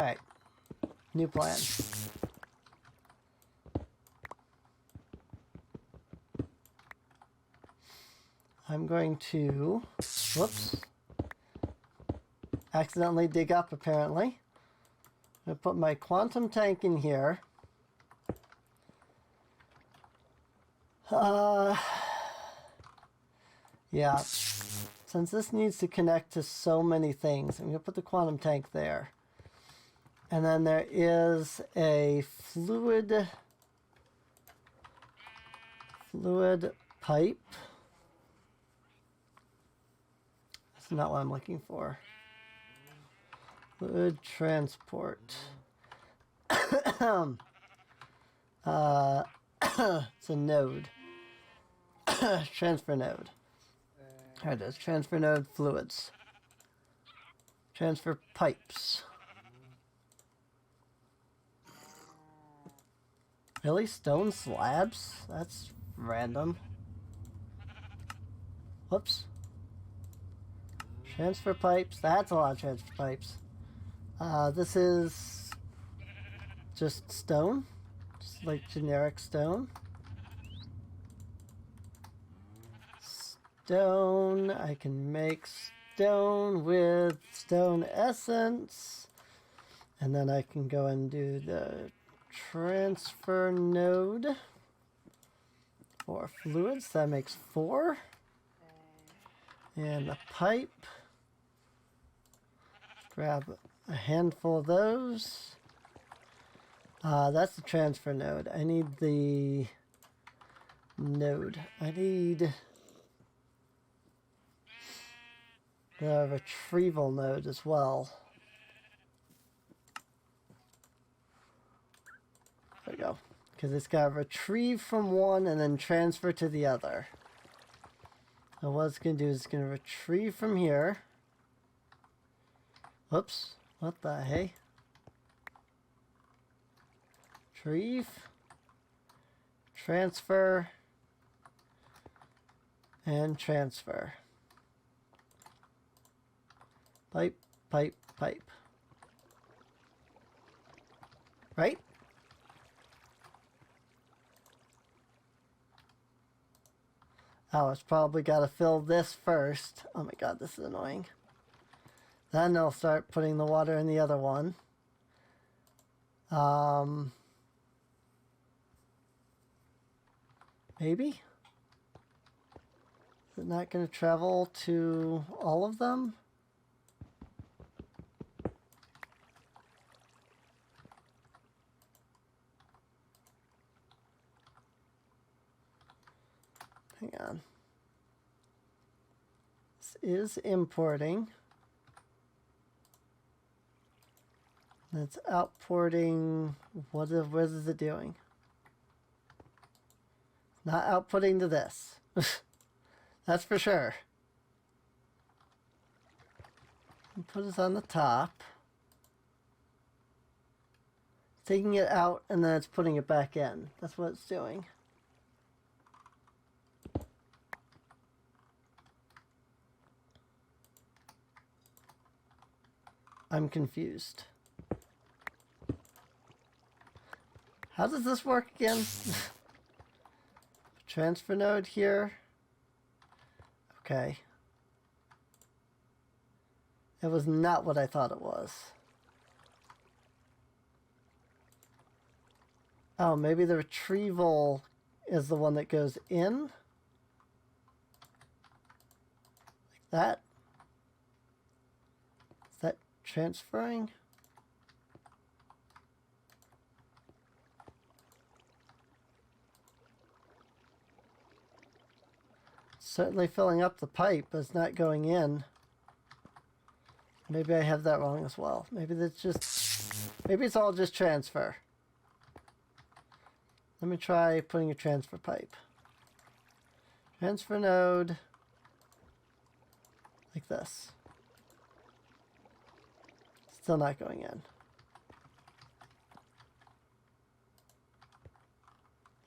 Alright. New plan. I'm going to... Whoops. Accidentally dig up, apparently. I'm going to put my quantum tank in here. Yeah. Since this needs to connect to so many things, I'm going to put the quantum tank there. And then there is a fluid pipe. That's not what I'm looking for. Fluid transport. It's a node. Transfer node. There it is. Transfer node fluids. Transfer pipes. Really? Stone slabs? That's random. Whoops. Transfer pipes. That's a lot of transfer pipes. This is just stone. Just like generic stone. Stone. I can make stone with stone essence. And then I can go and do the transfer node for fluids. That makes 4. And the pipe. Grab a handful of those. That's the transfer node. I need the node. I need the retrieval node as well. There we go. Because it's got to retrieve from one and then transfer to the other. So what it's going to do is it's going to retrieve from here. Whoops. What the hey? Retrieve. Transfer. And transfer. Pipe, pipe, pipe. Right? Oh, it's probably got to fill this first. Oh my god, this is annoying. Then I'll start putting the water in the other one. Maybe? Is it not going to travel to all of them? Hang on. This is importing. It's outporting. What is it doing? It's not outputting to this. That's for sure. Put it on the top. It's taking it out and then it's putting it back in. That's what it's doing. I'm confused. How does this work again? Transfer node here. Okay. It was not what I thought it was. Oh, maybe the retrieval is the one that goes in? Like that? Is that transferring? Certainly filling up the pipe, but it's not going in. Maybe I have that wrong as well. Maybe that's just... Maybe it's all just transfer. Let me try putting a transfer pipe. Transfer node. Like this. Still not going in.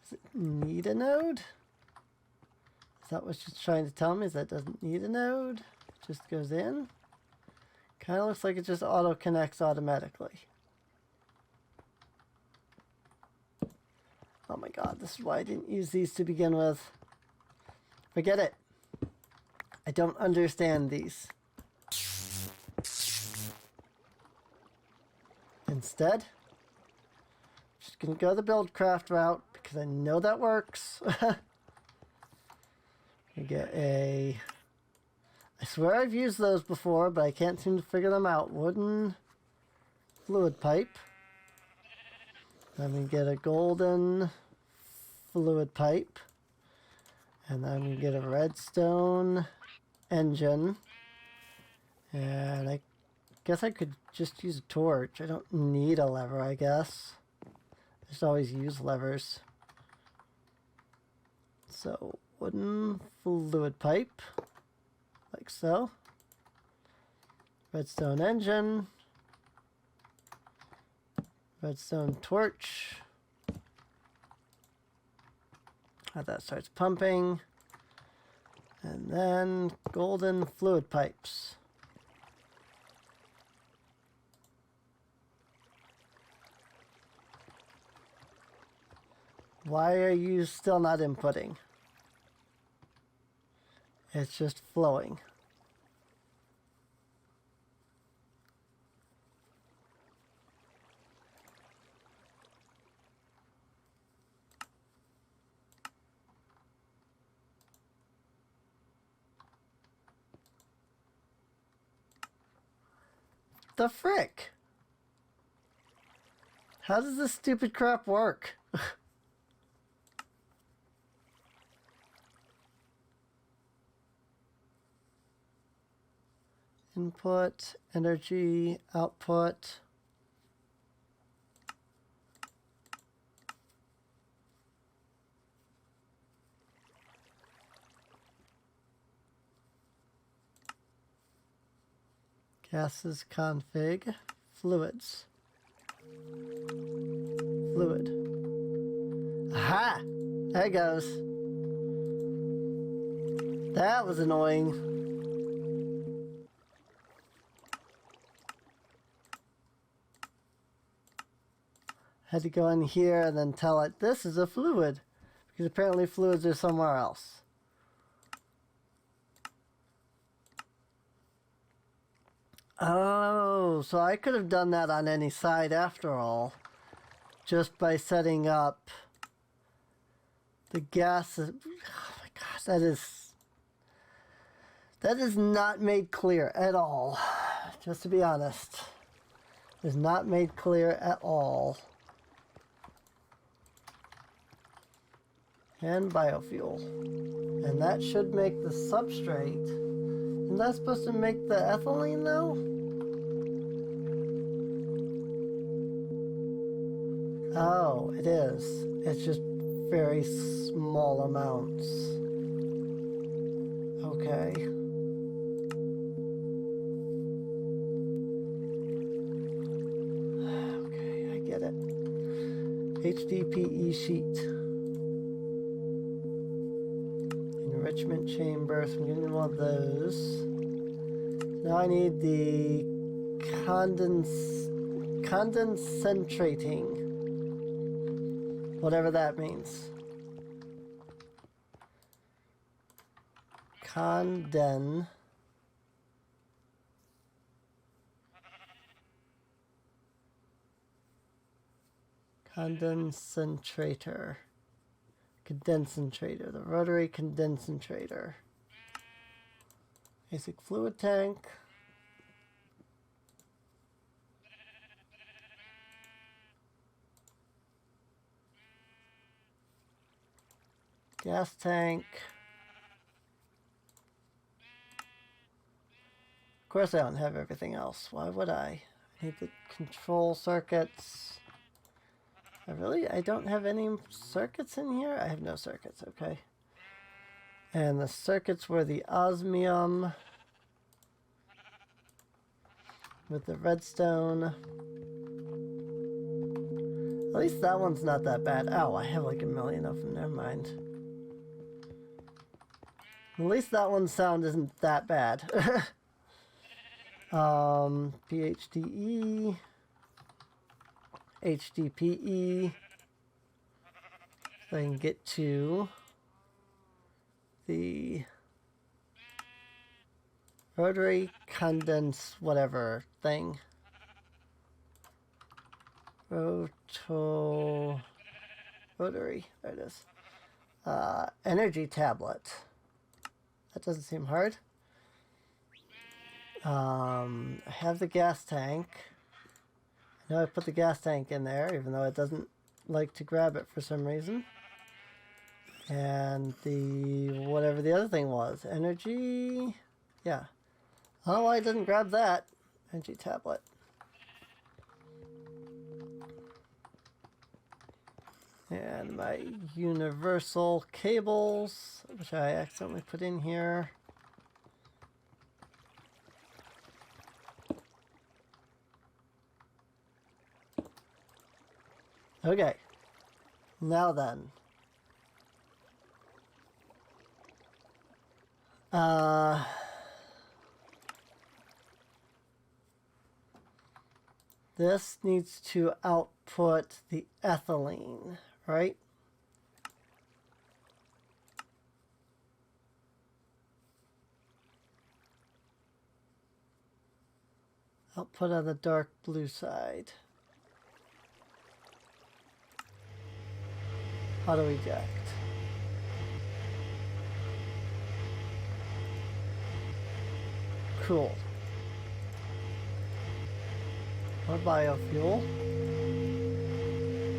Does it need a node? Is that what she's trying to tell me? Is that it doesn't need a node? It just goes in? Kind of looks like it just auto-connects automatically. Oh my god, this is why I didn't use these to begin with. Forget it. I don't understand these. Instead, I'm just gonna go the Buildcraft route because I know that works. I get a... I swear I've used those before, but I can't seem to figure them out. Wooden fluid pipe. Then we get a golden fluid pipe. And then we get a redstone engine. And I guess I could just use a torch. I don't need a lever, I guess. I just always use levers. So, wooden fluid pipe. Like so. Redstone engine. Redstone torch. That starts pumping. And then golden fluid pipes. Why are you still not inputting? It's just flowing. The frick? How does this stupid crap work? Input, energy, output. Gases config, fluids. Fluid. Aha! There it goes. That was annoying. Had to go in here and then tell it this is a fluid, because apparently fluids are somewhere else. Oh, so I could have done that on any side after all, just by setting up the gas. Oh my gosh, that is not made clear at all. Just to be honest, is not made clear at all. And biofuel, and that should make the substrate. Isn't that supposed to make the ethylene though? Oh, it is. It's just very small amounts. Okay. Okay, I get it. HDPE sheet. Enrichment chamber, so I'm getting one of those. Now I need the condensating. Whatever that means. Condensator. Condensator, the rotary condensator. Basic fluid tank. Gas tank. Of course I don't have everything else. Why would I? I need the control circuits. I don't have any circuits in here? I have no circuits, okay. And the circuits were the osmium with the redstone. At least that one's not that bad. Oh, I have like a million of them, never mind. At least that one's sound isn't that bad. PHDE. HDPE. So I can get to the rotary condense whatever thing. Rotary, there it is. Energy tablet. That doesn't seem hard. I have the gas tank. I know I put the gas tank in there, even though it doesn't like to grab it for some reason. And the whatever the other thing was, energy, yeah. Oh, I didn't grab that energy tablet. And my universal cables, which I accidentally put in here. Okay, now then. This needs to output the ethylene, right? Output on the dark blue side. Auto eject. Cool. More biofuel.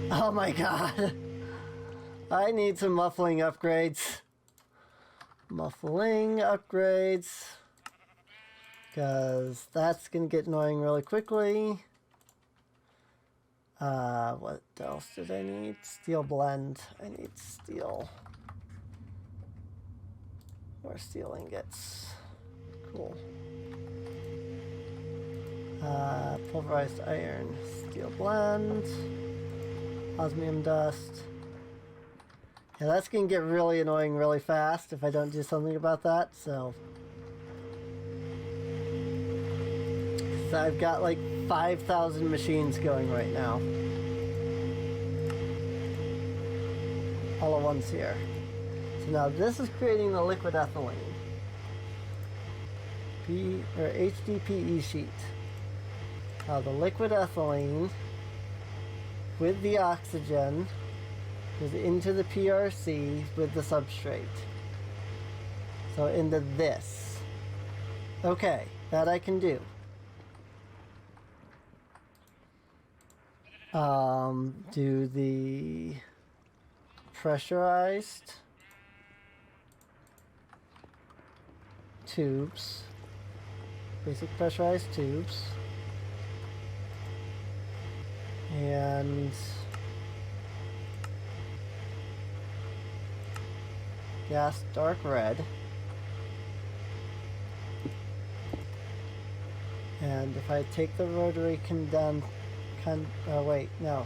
Oh my god. I need some muffling upgrades. Muffling upgrades. Because that's going to get annoying really quickly. What else did I need? Steel blend. I need steel. More steel ingots. Cool. Pulverized iron. Steel blend. Osmium dust. Yeah, that's going to get really annoying really fast if I don't do something about that, so I've got like 5,000 machines going right now. All at once here. So now this is creating the liquid ethylene. HDPE sheet. Now the liquid ethylene with the oxygen goes into the PRC with the substrate. So into this. Okay, that I can do. Do the pressurized tubes, basic pressurized tubes, and gas dark red. And if I take the rotary condense, oh wait, no.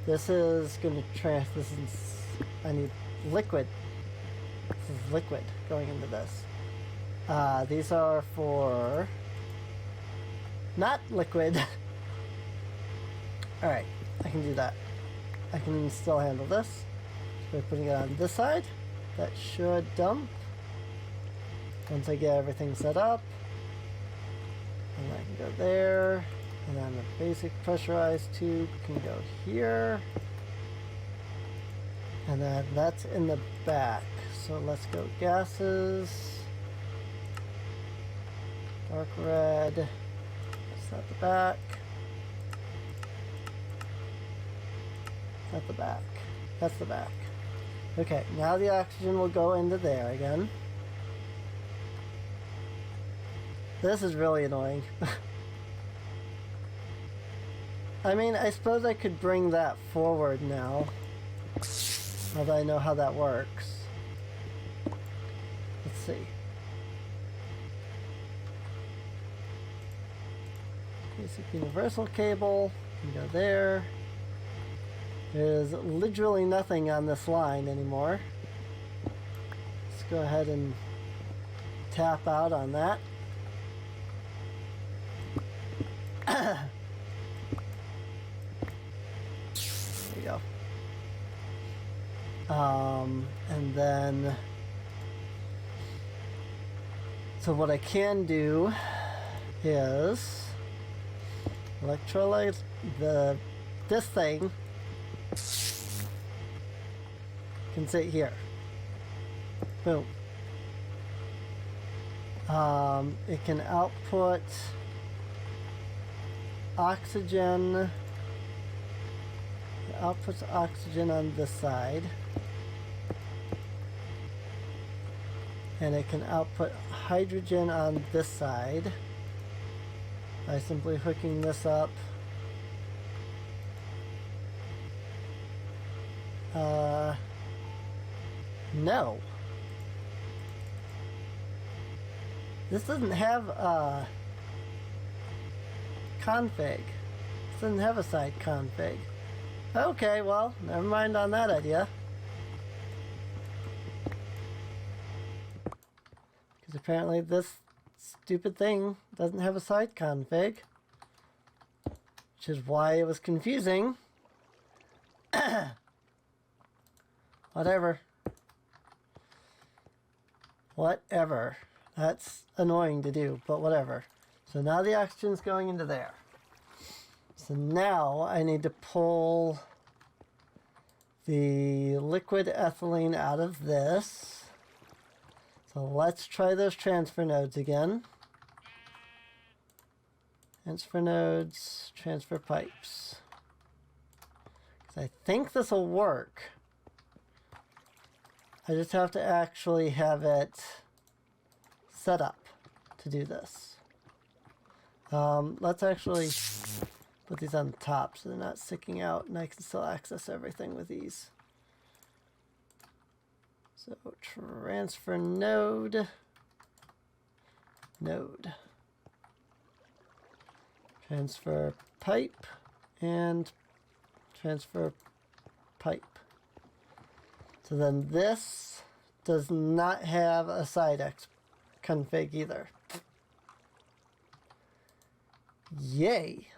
This is going to I need liquid. This is liquid going into this. These are for not liquid. Alright, I can do that. I can still handle this. By putting it on this side. That should dump. Once I get everything set up. And I can go there. And then the basic pressurized tube can go here. And then that's in the back. So let's go gases. Dark red. That's not the back. Not the back. That's the back. Okay, now the oxygen will go into there again. This is really annoying. I mean, I suppose I could bring that forward now. Now that I know how that works. Let's see. Basic universal cable. Can go there. There's literally nothing on this line anymore. Let's go ahead and tap out on that. There we go. oxygen. So what I can do is electrolyte this thing can sit here. Boom. It can output oxygen. It outputs oxygen on this side. And it can output hydrogen on this side by simply hooking this up. No. This doesn't have a config. This doesn't have a side config. Okay, well, never mind on that idea. Because apparently this stupid thing doesn't have a side config. Which is why it was confusing. Whatever. Whatever. That's annoying to do, but whatever. So now the oxygen's going into there. So now I need to pull the liquid ethylene out of this. So let's try those transfer nodes again. Transfer nodes, transfer pipes. Because I think this will work. I just have to actually have it set up to do this. Let's actually put these on the top so they're not sticking out and I can still access everything with these. So transfer node, transfer pipe, and transfer pipe. So then this does not have a side X config either. Yay!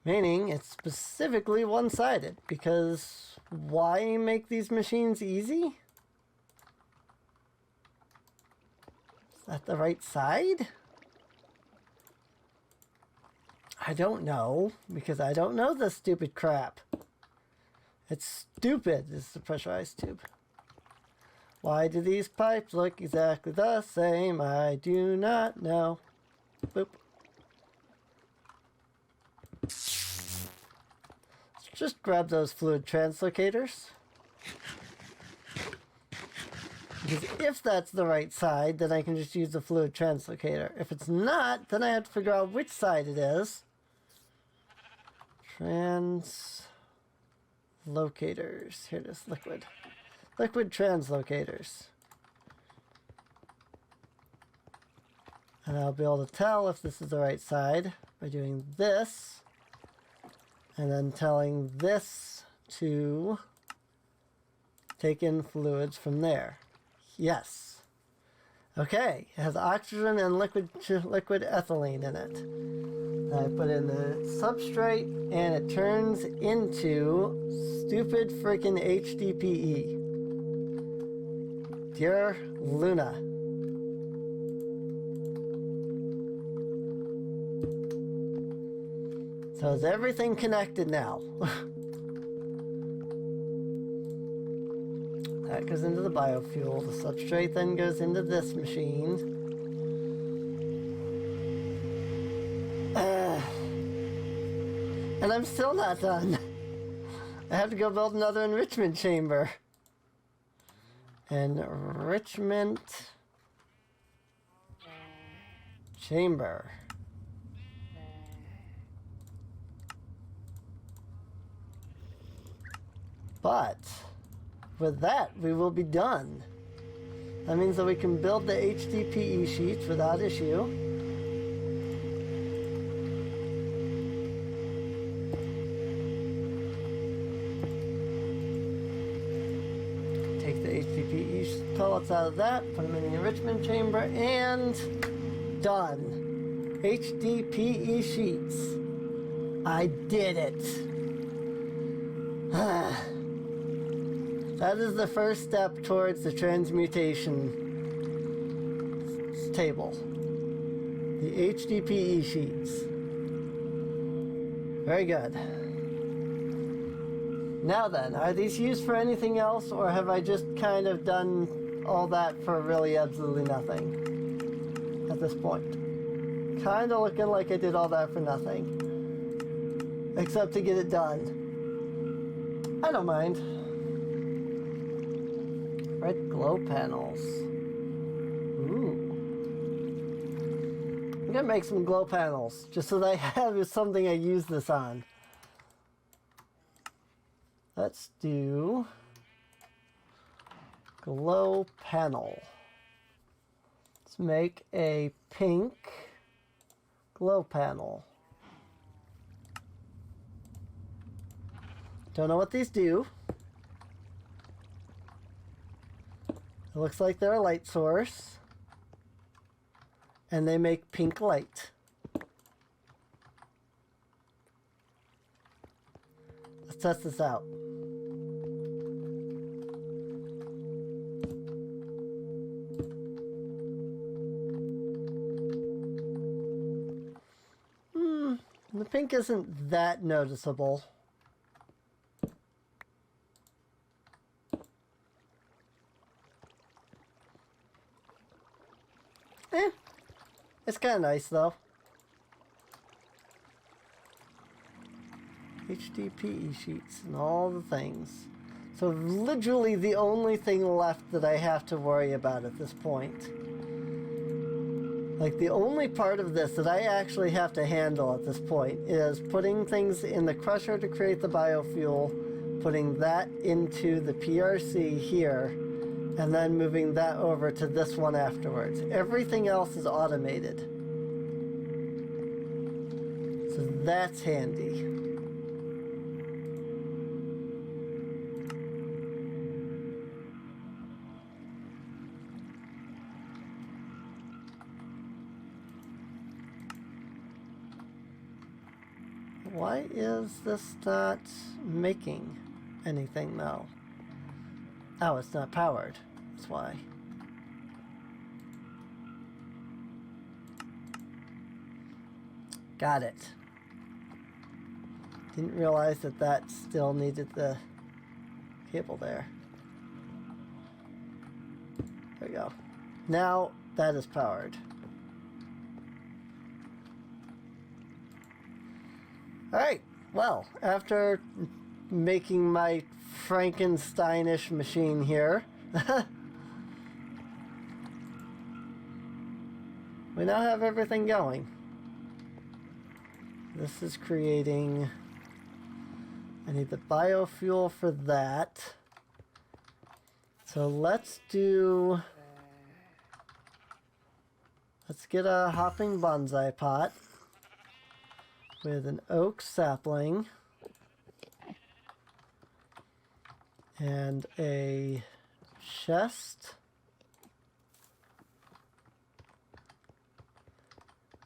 Meaning it's specifically one-sided, because why make these machines easy? Is that the right side? I don't know, because I don't know this stupid crap. It's stupid, this is the pressurized tube. Why do these pipes look exactly the same? I do not know. Boop. Let's just grab those fluid translocators. Because if that's the right side, then I can just use the fluid translocator. If it's not, then I have to figure out which side it is. Translocators. Here it is, liquid. Liquid translocators. And I'll be able to tell if this is the right side by doing this. And then telling this to take in fluids from there. Yes. Okay, it has oxygen and liquid ethylene in it. I put in the substrate and it turns into stupid freaking HDPE. Dear Luna. So is everything connected now? That goes into the biofuel. The substrate then goes into this machine. And I'm still not done. I have to go build another enrichment chamber. Enrichment chamber. But with that, we will be done. That means that we can build the HDPE sheets without issue. Take the HDPE pellets out of that, put them in the enrichment chamber, and done. HDPE sheets. I did it. That is the first step towards the transmutation table. The HDPE sheets. Very good. Now then, are these used for anything else, or have I just kind of done all that for really absolutely nothing at this point? Kind of looking like I did all that for nothing. Except to get it done. I don't mind. Red glow panels. Ooh. I'm gonna make some glow panels, just so that I have something I use this on. Let's do glow panel. Let's make a pink glow panel. Don't know what these do. It looks like they're a light source. And they make pink light. Let's test this out. The pink isn't that noticeable. It's kind of nice though. HDPE sheets and all the things. So literally the only thing left that I have to worry about at this point. Like the only part of this that I actually have to handle at this point is putting things in the crusher to create the biofuel, putting that into the PRC here, and then moving that over to this one afterwards. Everything else is automated. So that's handy. Why is this not making anything though? Oh, it's not powered. That's why. Got it. Didn't realize that that still needed the cable there. There we go. Now that is powered. Alright, well, after making my Frankensteinish machine here, we now have everything going. This is creating, I need the biofuel for that. So let's get a hopping bonsai pot with an oak sapling and a chest.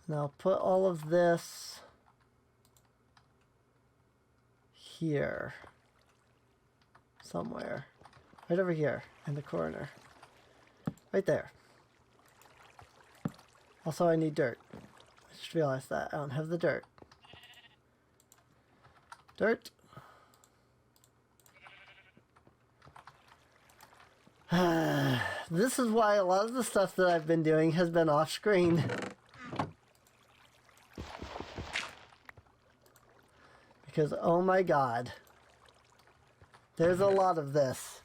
And I'll put all of this here somewhere. Right over here in the corner. Right there. Also, I need dirt. I just realized that. I don't have the dirt. Dirt. This is why a lot of the stuff that I've been doing has been off screen. Because, oh my god, there's a lot of this.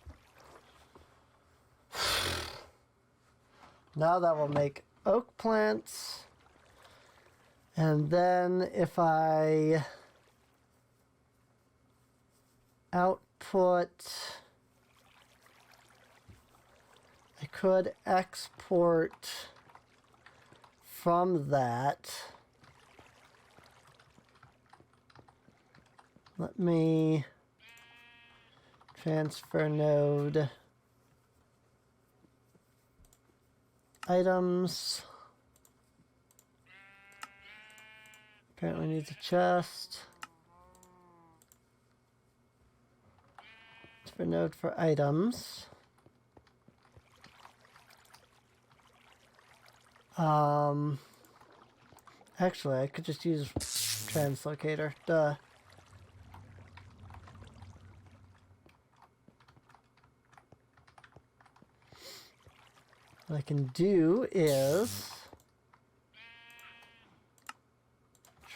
Now that will make oak plants. And then if I output, I could export from that. Let me transfer node items. Apparently needs a chest. transfer node for items. Actually, I could just use translocator. Duh. What I can do is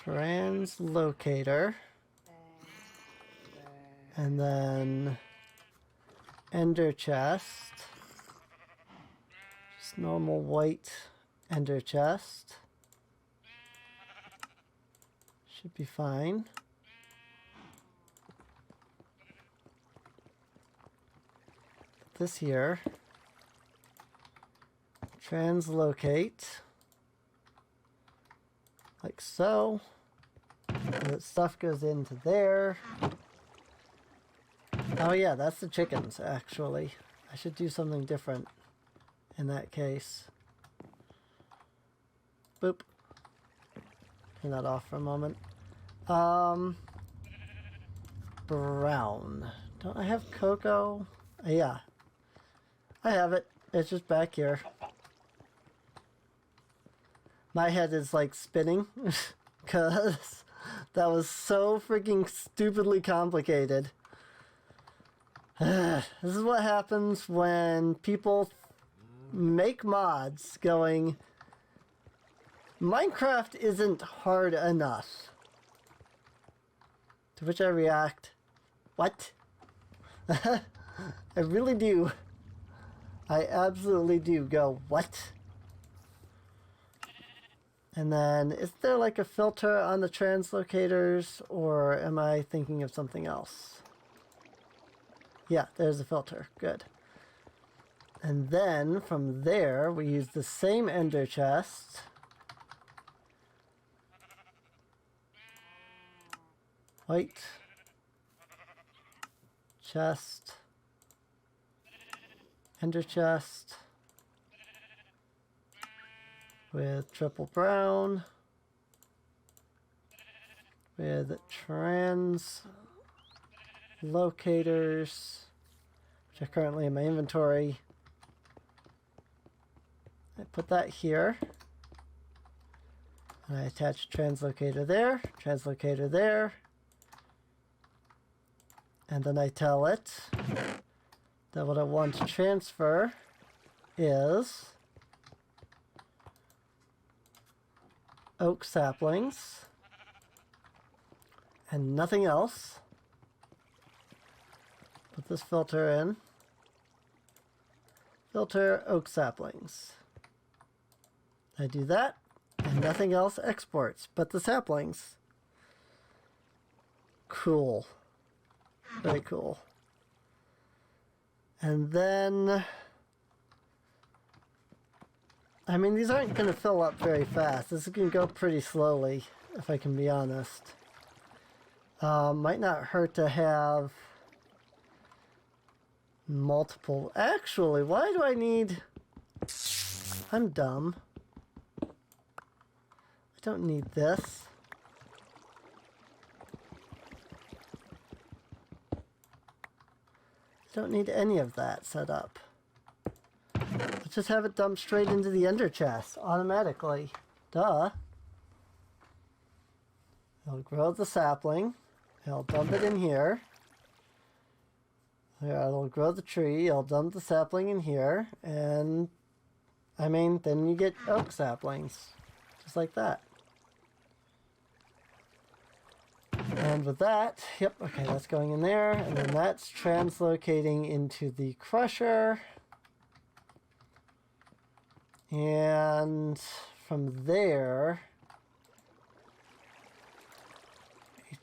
translocator and then ender chest. Just normal white ender chest. Should be fine. Put this here. Translocate. Like so. And that stuff goes into there. Oh yeah, that's the chickens, actually. I should do something different in that case. Boop. Turn that off for a moment. Brown. Don't I have cocoa? Yeah. I have it. It's just back here. My head is like spinning because that was so freaking stupidly complicated. This is what happens when people make mods going, Minecraft isn't hard enough. To which I react, what? I really do. I absolutely do go, what? And then, is there like a filter on the translocators, or am I thinking of something else? Yeah, there's a filter. Good. And then, from there, we use the same ender chest. White. Chest. Ender chest. With triple brown. With trans locators, which are currently in my inventory. I put that here. And I attach a translocator there. And then I tell it that what I want to transfer is oak saplings and nothing else. Put this filter in. Filter oak saplings. I do that, and nothing else exports but the saplings. Cool. Very cool. And then, I mean, these aren't going to fill up very fast. This is going to go pretty slowly, if I can be honest. Might not hurt to have multiple. Actually, why do I need... I'm dumb. I don't need this. Don't need any of that set up. Let's just have it dumped straight into the ender chest automatically. Duh. It'll grow the sapling. It'll dump it in here. Yeah, it'll grow the tree. It'll dump the sapling in here. And, I mean, then you get oak saplings. Just like that. And with that, yep, okay, that's going in there, and then that's translocating into the crusher. And from there,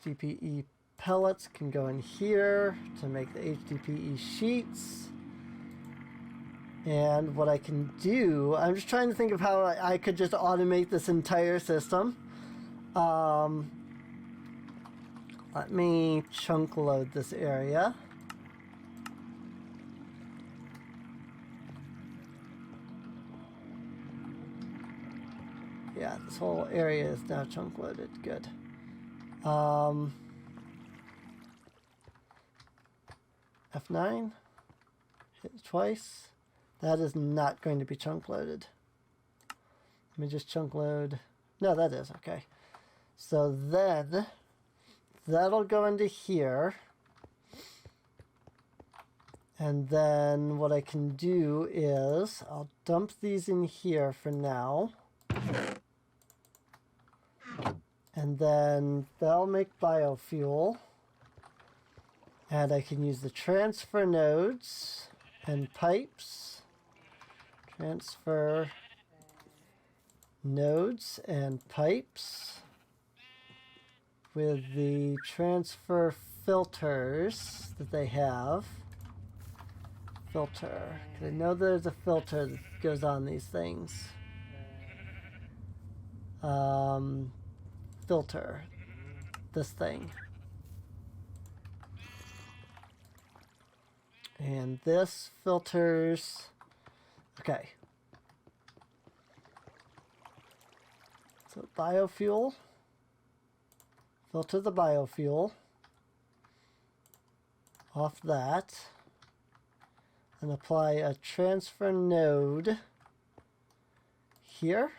HDPE pellets can go in here to make the HDPE sheets. And what I can do, I'm just trying to think of how I could just automate this entire system. Let me chunk load this area. Yeah, this whole area is now chunk loaded. Good. F9. Hit it twice. That is not going to be chunk loaded. Let me just chunk load. No, that is. Okay. So then that'll go into here. And then what I can do is I'll dump these in here for now. And then that'll make biofuel. And I can use the transfer nodes and pipes. Transfer nodes and pipes with the transfer filters that they have. Filter. I know there's a filter that goes on these things. Filter. This thing. And this filters. Okay. So biofuel. Filter the biofuel. Off that. And apply a transfer node here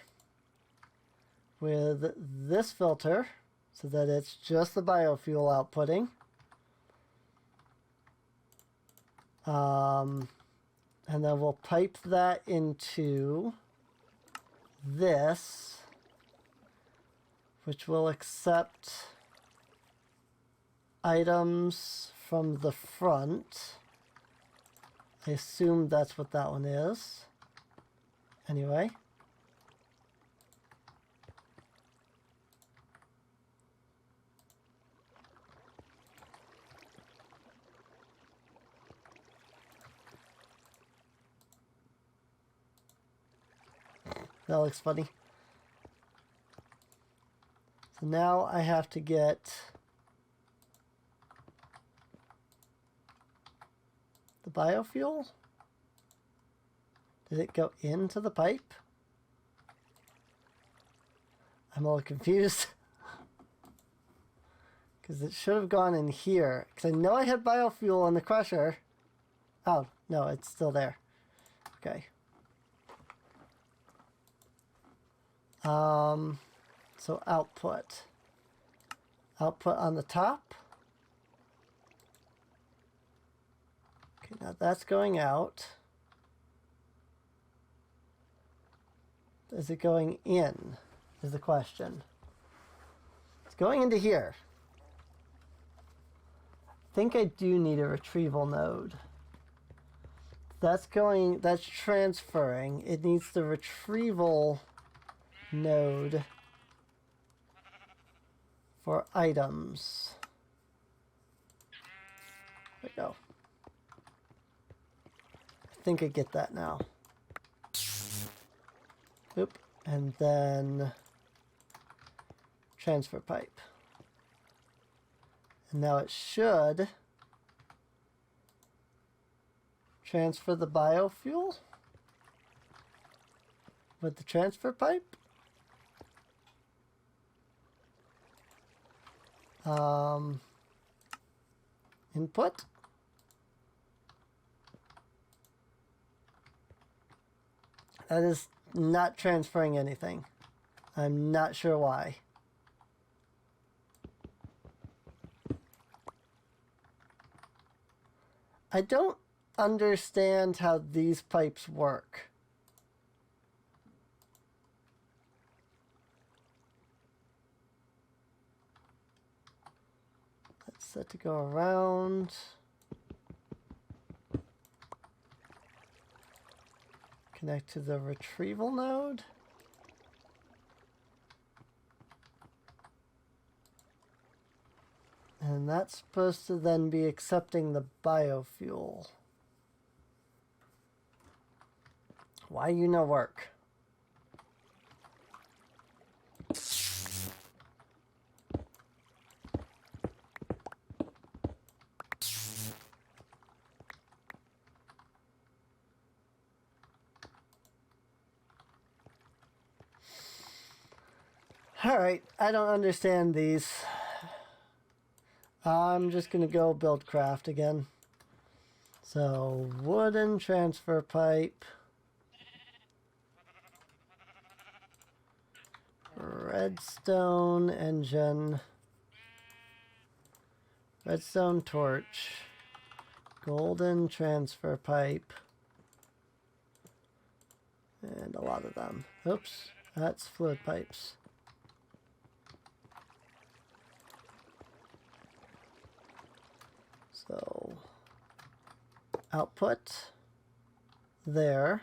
with this filter so that it's just the biofuel outputting. And then we'll pipe that into this, which will accept items from the front. I assume that's what that one is. Anyway. That looks funny. So now I have to get the biofuel. Did it go into the pipe? I'm all confused. Because it should have gone in here. Because I know I had biofuel in the crusher. Oh, no, it's still there. Okay. So output. Output on the top. Okay, now that's going out. Is it going in? Is the question. It's going into here. I think I do need a retrieval node. That's transferring. It needs the retrieval node for items. There we go. I think I get that now. Oop. And then transfer pipe. And now it should transfer the biofuel with the transfer pipe. Input. That is not transferring anything. I'm not sure why. I don't understand how these pipes work. That's set to go around. Connect to the retrieval node. And that's supposed to then be accepting the biofuel. Why you no work? Alright, I don't understand these. I'm just going to go build craft again. So wooden transfer pipe, redstone engine, redstone torch, golden transfer pipe, and a lot of them. Oops, that's fluid pipes. So output there.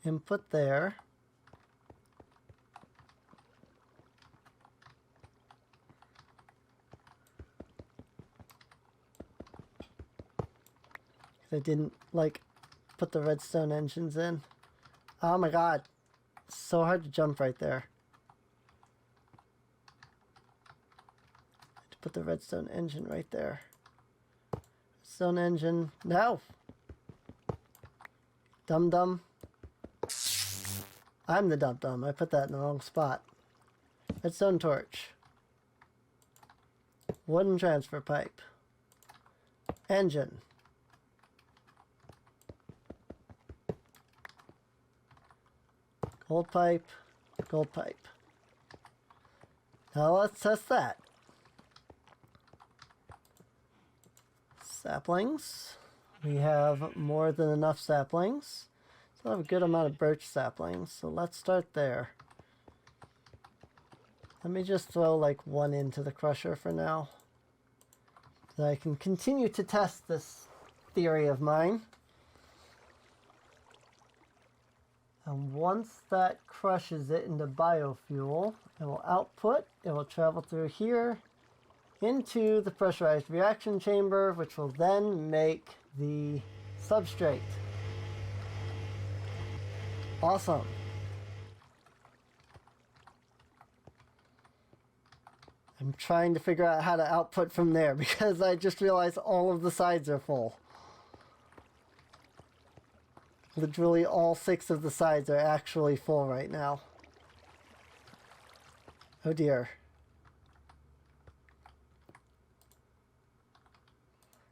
Input there. I didn't like put the redstone engines in. Oh my god. It's so hard to jump right there. I had to put the redstone engine right there. Redstone engine. No! Dum-dum. I'm the dum-dum. I put that in the wrong spot. Redstone torch. Wooden transfer pipe. Engine. Gold pipe, gold pipe. Now let's test that. Saplings. We have more than enough saplings. Still have a good amount of birch saplings, so let's start there. Let me just throw like one into the crusher for now, so I can continue to test this theory of mine. And once that crushes it into biofuel, it will output, it will travel through here into the pressurized reaction chamber, which will then make the substrate. Awesome. I'm trying to figure out how to output from there because I just realized all of the sides are full. Literally all 6 of the sides are actually full right now. Oh dear.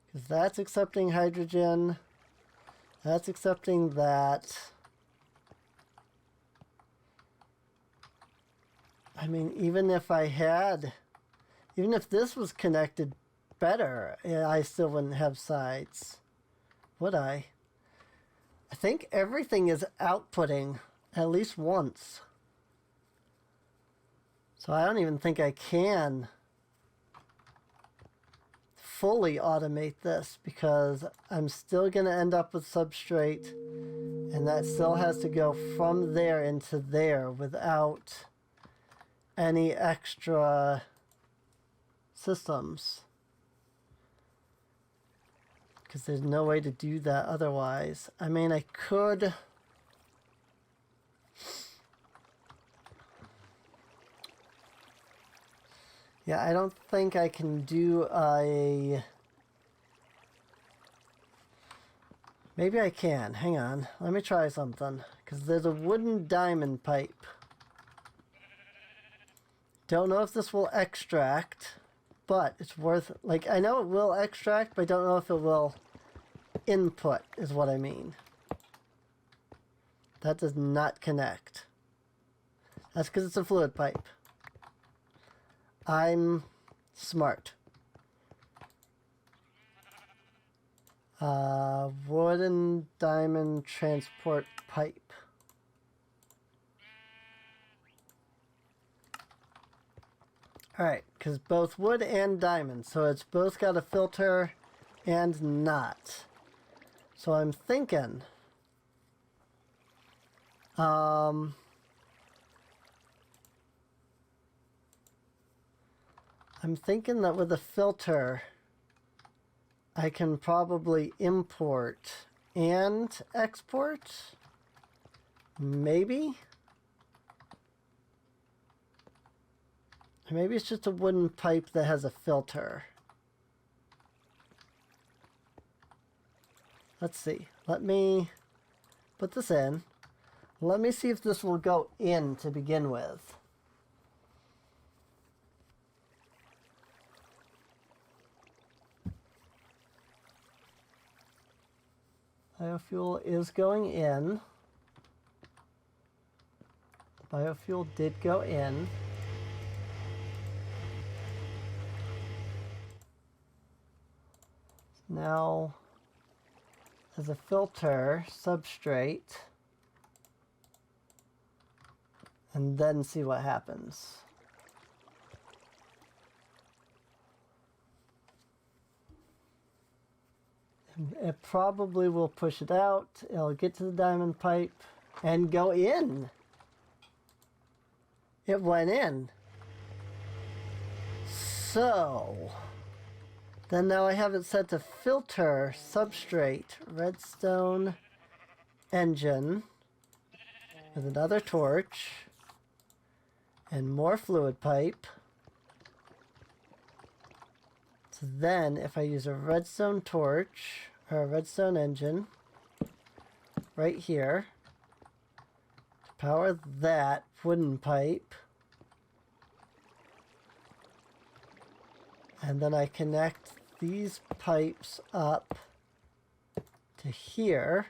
Because that's accepting hydrogen. That's accepting that. I mean, even if this was connected better, I still wouldn't have sides. Would I? I think everything is outputting at least once. So I don't even think I can fully automate this because I'm still going to end up with substrate, and that still has to go from there into there without any extra systems. Because there's no way to do that otherwise. I mean, I could. Yeah, I don't think I can do a. Maybe I can. Hang on. Let me try something. Because there's a wooden diamond pipe. Don't know if this will extract, but it's worth. Like, I know it will extract, but I don't know if it will input, is what I mean. That does not connect. That's because it's a fluid pipe. I'm smart. Wooden diamond transport pipe. Alright, because both wood and diamond, so it's both got a filter and not. So I'm thinking, I'm thinking that with a filter, I can probably import and export, maybe? Maybe it's just a wooden pipe that has a filter. Let's see. Let me put this in. Let me see if this will go in to begin with. Biofuel is going in. Biofuel did go in. Now, as a filter, substrate, and then see what happens. It probably will push it out. It'll get to the diamond pipe and go in. It went in. So, then now I have it set to filter, substrate, redstone, engine, with another torch, and more fluid pipe. So then, if I use a redstone torch, or a redstone engine, right here, to power that wooden pipe, and then I connect these pipes up to here,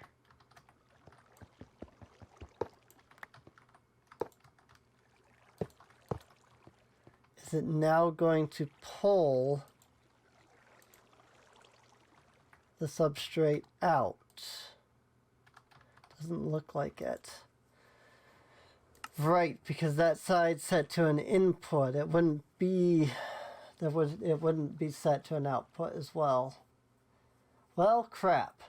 is it now going to pull the substrate out? Doesn't look like it. Right, because that side's set to an input. It wouldn't be it wouldn't be set to an output as well. Well, crap.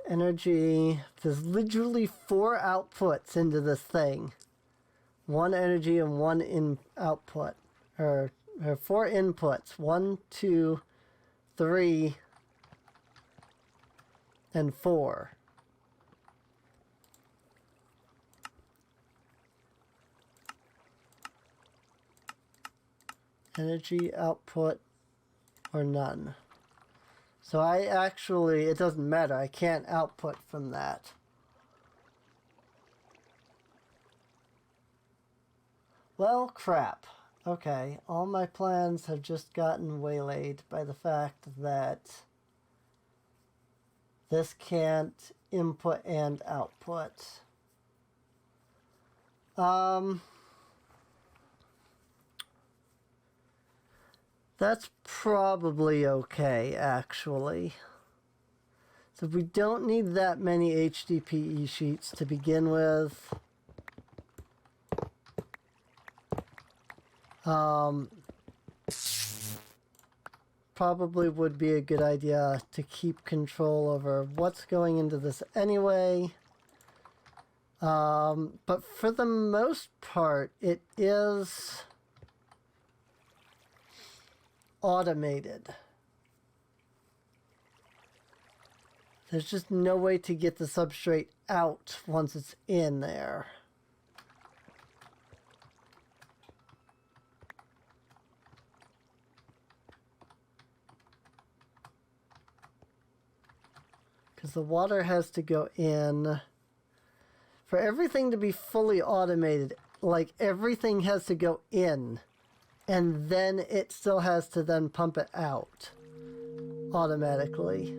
Energy. There's literally 4 outputs into this thing. 1 energy and 1 output. Or 4 inputs. 1, 2, 3, and 4. Energy, output, or none. So I actually, it doesn't matter. I can't output from that. Well, crap. Okay, all my plans have just gotten waylaid by the fact that this can't input and output. That's probably okay, actually. So we don't need that many HDPE sheets to begin with. Probably would be a good idea to keep control over what's going into this anyway. But for the most part, it is automated. There's just no way to get the substrate out once it's in there. Because the water has to go in. For everything to be fully automated, like everything has to go in. And then it still has to then pump it out automatically.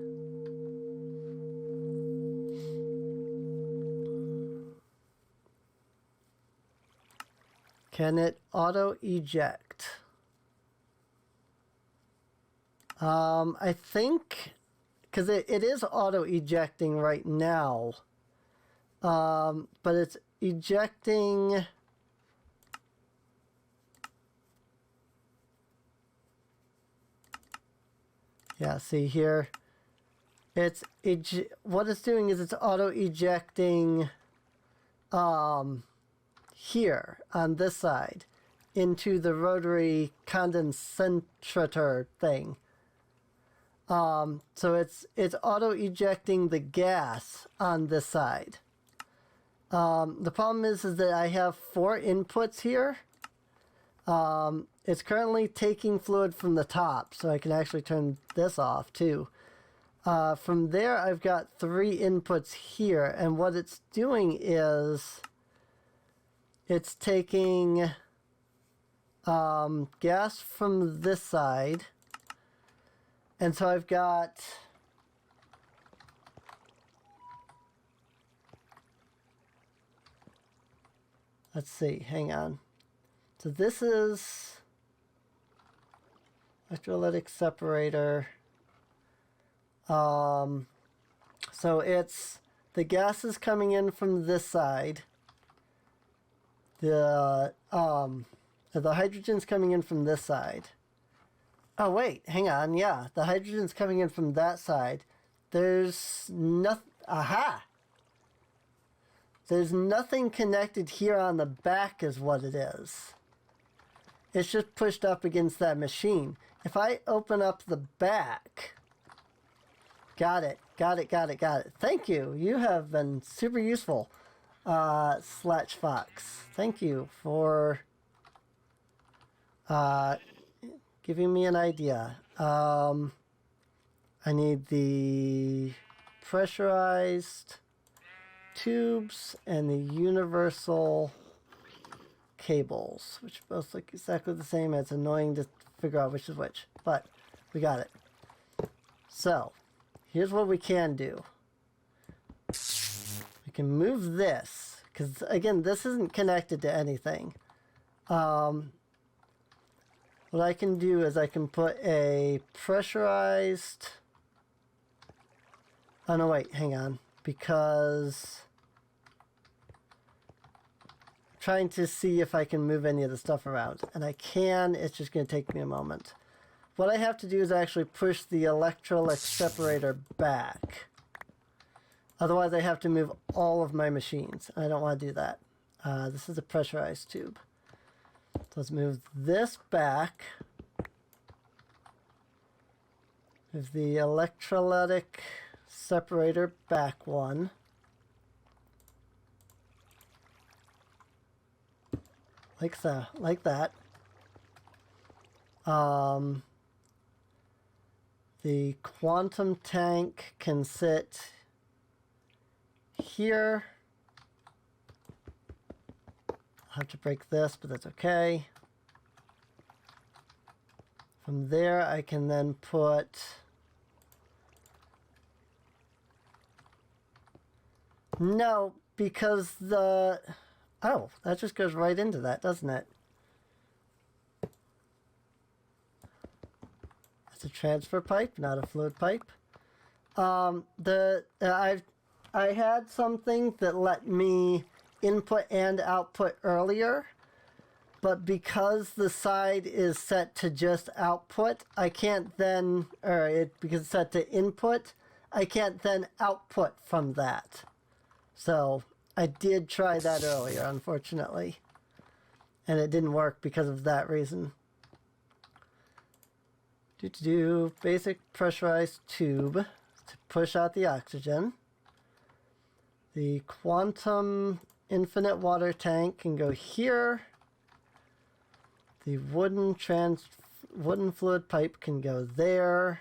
Can it auto eject? I think, because it is auto ejecting right now, but it's ejecting. Yeah, see here, it's what it's doing is it's auto ejecting here on this side into the rotary condensator thing. So it's auto ejecting the gas on this side. The problem is that I have 4 inputs here. It's currently taking fluid from the top, so I can actually turn this off too. From there, I've got 3 inputs here, and what it's doing is it's taking gas from this side, and so I've got let's see, hang on. So this is electrolytic separator. So it's the gas is coming in from this side. The hydrogen's coming in from this side. Oh wait, hang on. Yeah, the hydrogen's coming in from that side. There's nothing. Aha! There's nothing connected here on the back is what it is. It's just pushed up against that machine. If I open up the back... Got it. Thank you. You have been super useful, Slatch Fox. Thank you for giving me an idea. I need the pressurized tubes and the universal cables, which both look exactly the same. It's annoying to figure out which is which, but we got it. So here's what we can do. We can move this, because again, this isn't connected to anything. What I can do is I can put a pressurized... Oh no, wait, hang on. Because... I'm trying to see if I can move any of the stuff around. And I can, it's just going to take me a moment. What I have to do is actually push the electrolytic separator back. Otherwise I have to move all of my machines. I don't want to do that. This is a pressurized tube. So let's move this back. Move the electrolytic separator back one. Like so, like that. The quantum tank can sit here. I'll have to break this, but that's okay. From there, I can then put... No, because the... Oh, that just goes right into that, doesn't it? It's a transfer pipe, not a fluid pipe. I had something that let me input and output earlier, but because the side is set to just output, I can't then, because it's set to input, I can't then output from that. So I did try that earlier, unfortunately, and it didn't work because of that reason. Basic pressurized tube to push out the oxygen. The quantum infinite water tank can go here. The wooden fluid pipe can go there.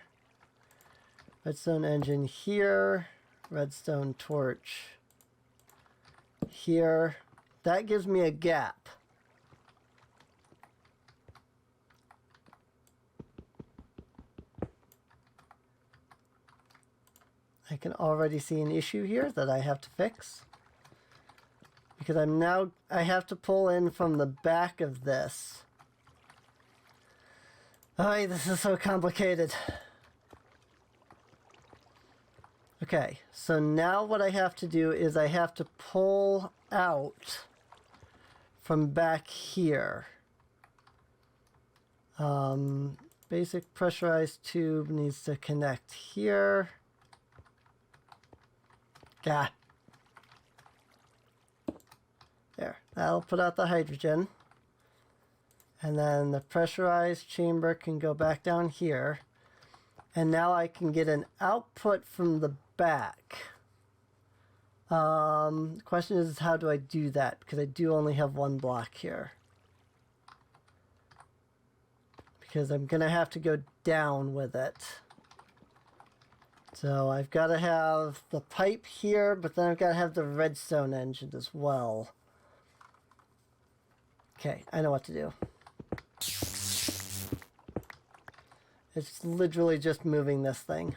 Redstone engine here. Redstone torch here. That gives me a gap. I can already see an issue here that I have to fix. Because I have to pull in from the back of this. Oh, this is so complicated. Okay, so now what I have to do is I have to pull out from back here. Basic pressurized tube needs to connect here. Yeah. There. That'll put out the hydrogen. And then the pressurized chamber can go back down here. And now I can get an output from the back. The question is, how do I do that? Because I do only have one block here. Because I'm going to have to go down with it. So I've got to have the pipe here, but then I've got to have the redstone engine as well. Okay, I know what to do. It's literally just moving this thing.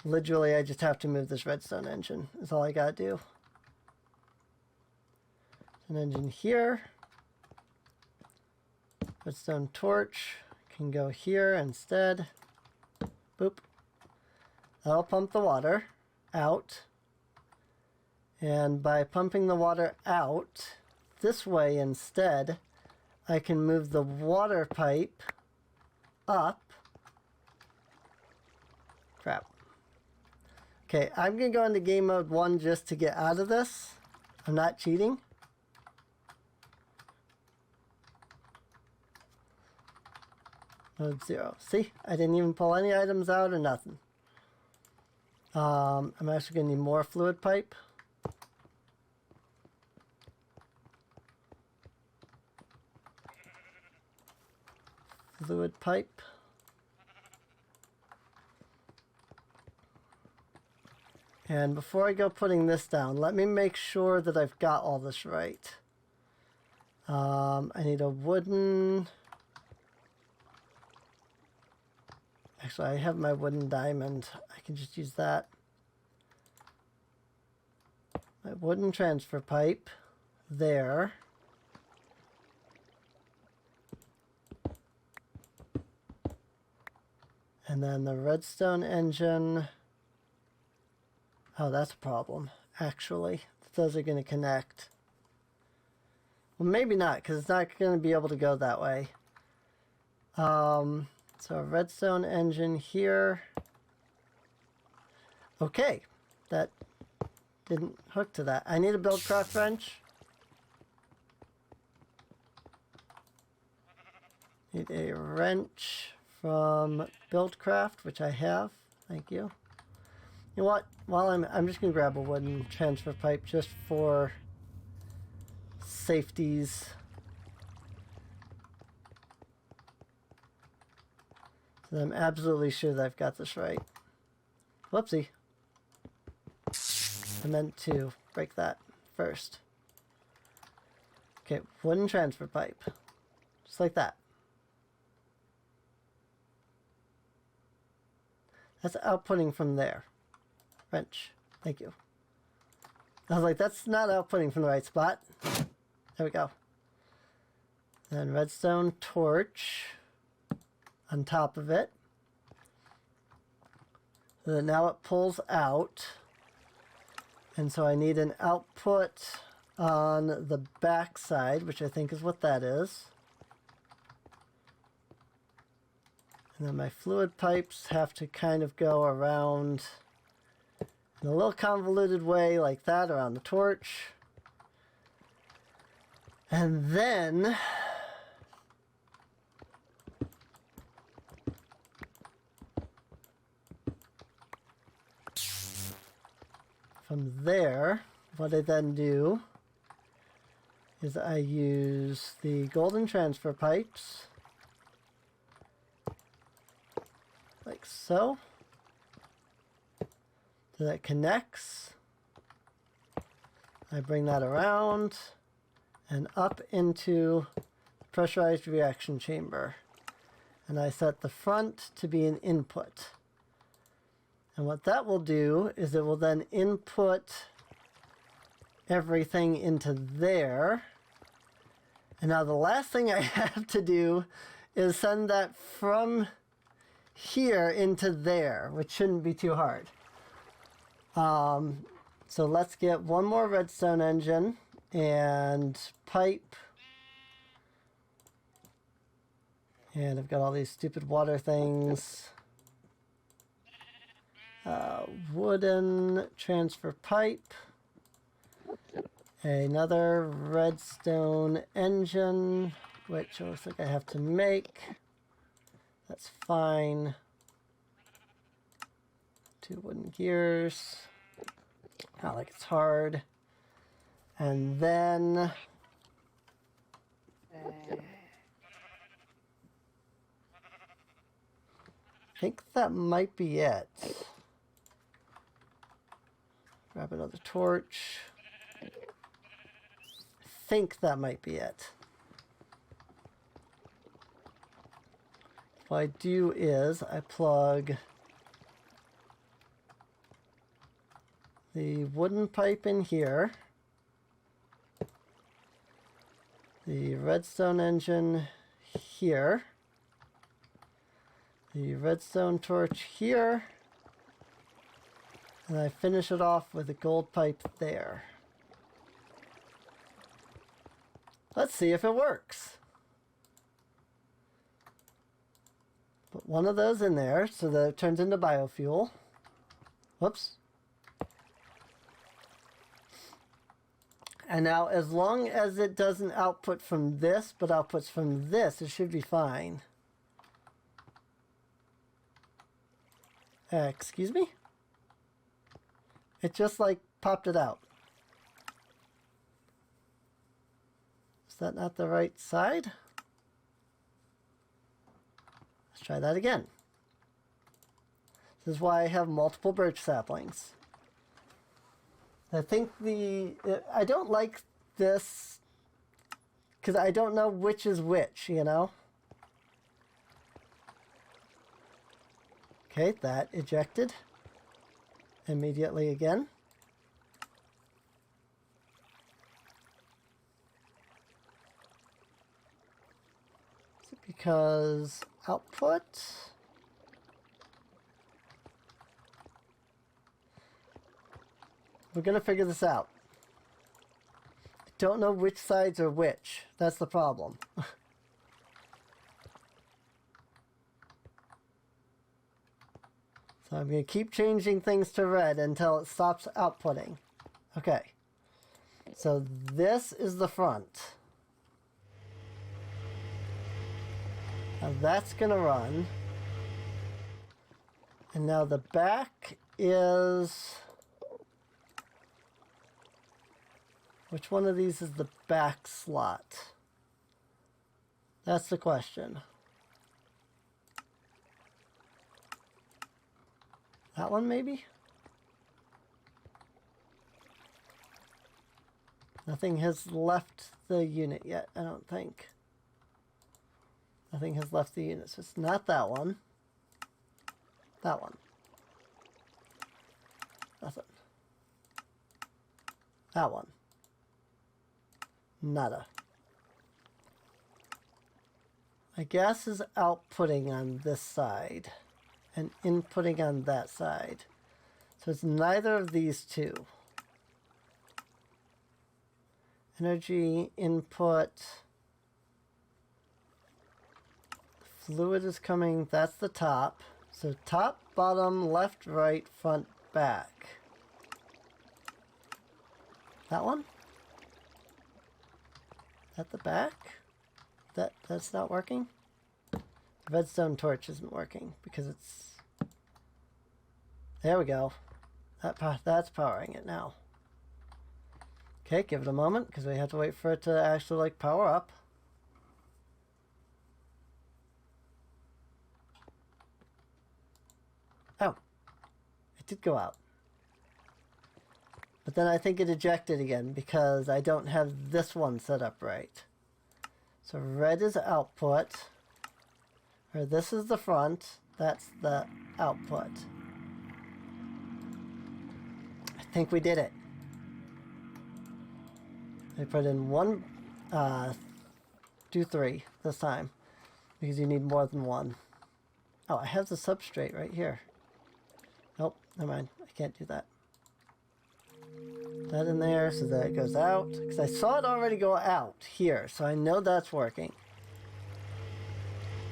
Literally, I just have to move this redstone engine. That's all I gotta do. An engine here. Redstone torch can go here instead. Boop. That'll pump the water out. And by pumping the water out this way instead, I can move the water pipe up. Crap. Okay, I'm going to go into game mode 1 just to get out of this. I'm not cheating. Mode 0. See, I didn't even pull any items out or nothing. I'm actually going to need more fluid pipe. Fluid pipe. And before I go putting this down, let me make sure that I've got all this right. I need a wooden... Actually, I have my wooden diamond. I can just use that. My wooden transfer pipe. There. And then the redstone engine... Oh, that's a problem, actually. Those are going to connect. Well, maybe not, because it's not going to be able to go that way. So a redstone engine here. Okay, that didn't hook to that. I need a buildcraft wrench. Need a wrench from Buildcraft, which I have. Thank you. You know what? While I'm just gonna grab a wooden transfer pipe just for safeties. So I'm absolutely sure that I've got this right. Whoopsie. I meant to break that first. Okay, wooden transfer pipe. Just like that. That's outputting from there. Wrench. Thank you. I was like, that's not outputting from the right spot. There we go. Then redstone torch on top of it. So that now it pulls out. And so I need an output on the back side, which I think is what that is. And then my fluid pipes have to kind of go around in a little convoluted way like that around the torch. And then from there, what I then do is I use the golden transfer pipes like so. So that connects. I bring that around and up into the pressurized reaction chamber. And I set the front to be an input. And what that will do is it will then input everything into there. And now the last thing I have to do is send that from here into there, which shouldn't be too hard. So let's get one more redstone engine and pipe. And I've got all these stupid water things. Wooden transfer pipe. Another redstone engine, which looks like I have to make. That's fine. 2 wooden gears. Not like it's hard. And then think that might be it. Grab another torch. I think that might be it. What I do is I plug the wooden pipe in here, the redstone engine here, the redstone torch here, and I finish it off with a gold pipe there. Let's see if it works. Put one of those in there so that it turns into biofuel. Whoops. And now, as long as it doesn't output from this, but outputs from this, it should be fine. Excuse me? It just, like, popped it out. Is that not the right side? Let's try that again. This is why I have multiple birch saplings. I think I don't like this because I don't know which is which, you know? Okay, that ejected immediately again. Is it because output? We're going to figure this out. I don't know which sides are which. That's the problem. So I'm going to keep changing things to red until it stops outputting. Okay. So this is the front. Now that's going to run. And now the back is... Which one of these is the back slot? That's the question. That one, maybe? Nothing has left the unit yet, I don't think. Nothing has left the unit, so it's not that one. That one. Nothing. That one. Nada. My gas is outputting on this side and inputting on that side. So it's neither of these two. Energy input. Fluid is coming, that's the top. So top, bottom, left, right, front, back. That one? At the back? That's not working? The redstone torch isn't working because it's... There we go. That's powering it now. Okay, give it a moment because we have to wait for it to actually like power up. Oh, it did go out. But then I think it ejected again because I don't have this one set up right. So red is output, or this is the front, that's the output. I think we did it. I put in one, do three this time because you need more than one. Oh, I have the substrate right here. Nope, never mind, I can't do that. That in there so that it goes out, because I saw it already go out here, so I know that's working.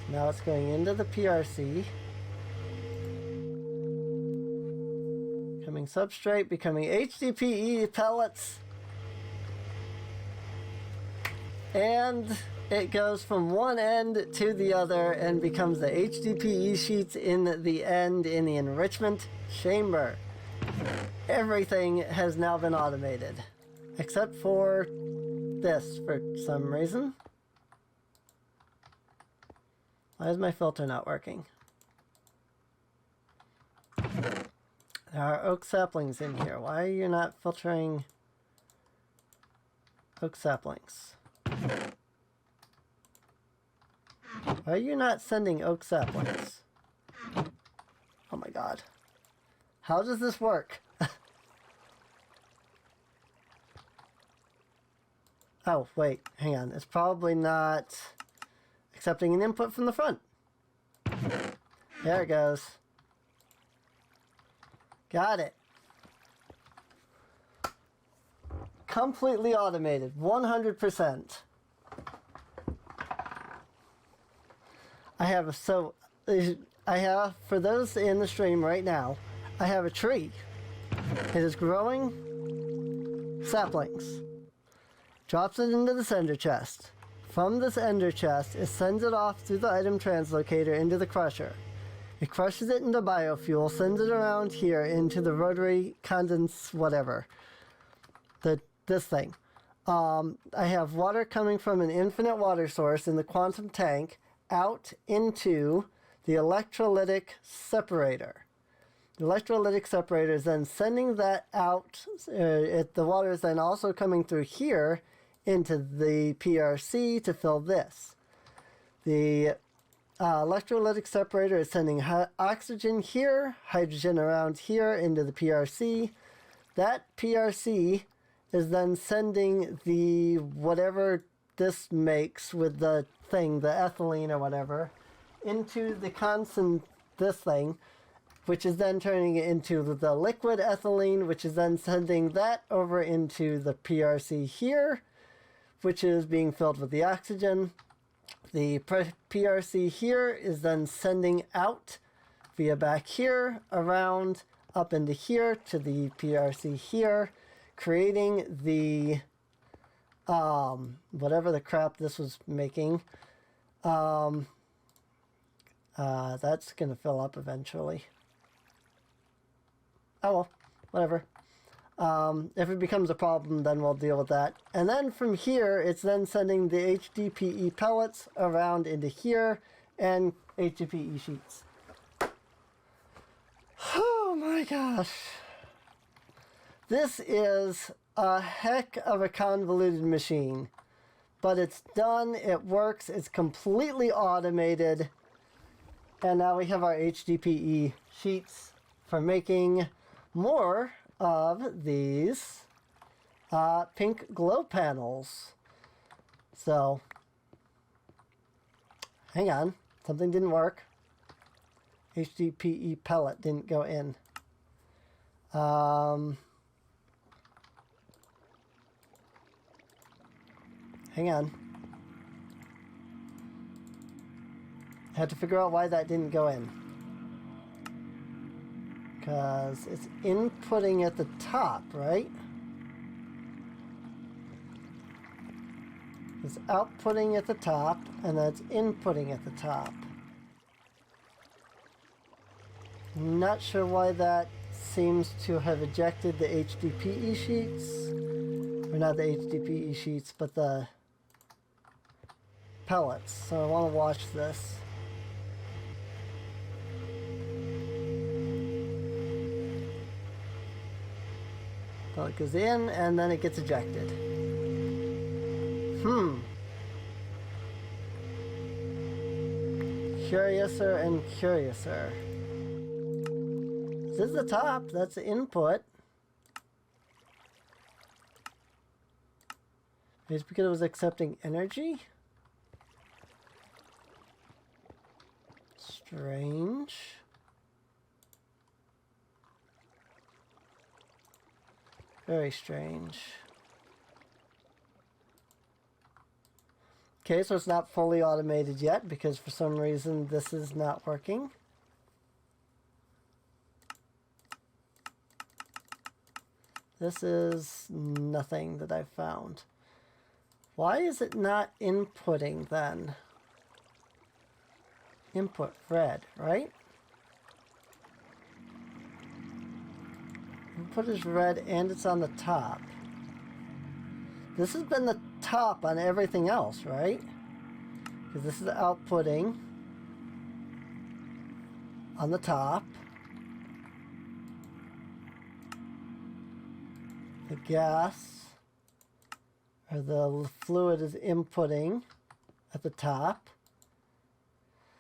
Now it's going into the PRC. Becoming substrate, becoming HDPE pellets. And it goes from one end to the other and becomes the HDPE sheets in the end in the enrichment chamber. Everything has now been automated, except for this for some reason. Why is my filter not working? There are oak saplings in here. Why are you not filtering oak saplings? Why are you not sending oak saplings? Oh my god. How does this work? Oh, wait, hang on. It's probably not accepting an input from the front. There it goes. Got it. Completely automated, 100%. I have, for those in the stream right now, I have a tree. It is growing saplings. Drops it into this ender chest. From this ender chest, it sends it off through the item translocator into the crusher. It crushes it into biofuel, sends it around here into the rotary condense whatever. This thing. I have water coming from an infinite water source in the quantum tank out into the electrolytic separator. The electrolytic separator is then sending that out. The water is then also coming through here into the PRC to fill this. The electrolytic separator is sending oxygen here, hydrogen around here into the PRC. That PRC is then sending the whatever this makes with the thing, the ethylene or whatever, into the constant this thing, which is then turning it into the liquid ethylene, which is then sending that over into the PRC here, which is being filled with the oxygen. The PRC here is then sending out via back here, around, up into here to the PRC here, creating the whatever the crap this was making. That's gonna fill up eventually. Oh well, whatever. If it becomes a problem, then we'll deal with that. And then from here, it's then sending the HDPE pellets around into here and HDPE sheets. Oh my gosh. This is a heck of a convoluted machine, but it's done, it works, it's completely automated, and now we have our HDPE sheets for making more of these pink glow panels. So, hang on, something didn't work. HDPE pellet didn't go in. Hang on. I had to figure out why that didn't go in. Because it's inputting at the top, right? It's outputting at the top, and that's inputting at the top. Not sure why that seems to have ejected the HDPE sheets. Or not the HDPE sheets, but the pellets. So I want to watch this. Pellet goes in, and then it gets ejected. Curiouser and curiouser. This is the top, that's the input. It's because it was accepting energy? Strange. Very strange. Okay, so it's not fully automated yet because for some reason this is not working. This is nothing that I've found. Why is it not inputting then? Input red, right? Input is red and it's on the top. This has been the top on everything else, right? Because this is outputting on the top. the gas or the fluid is inputting at the top.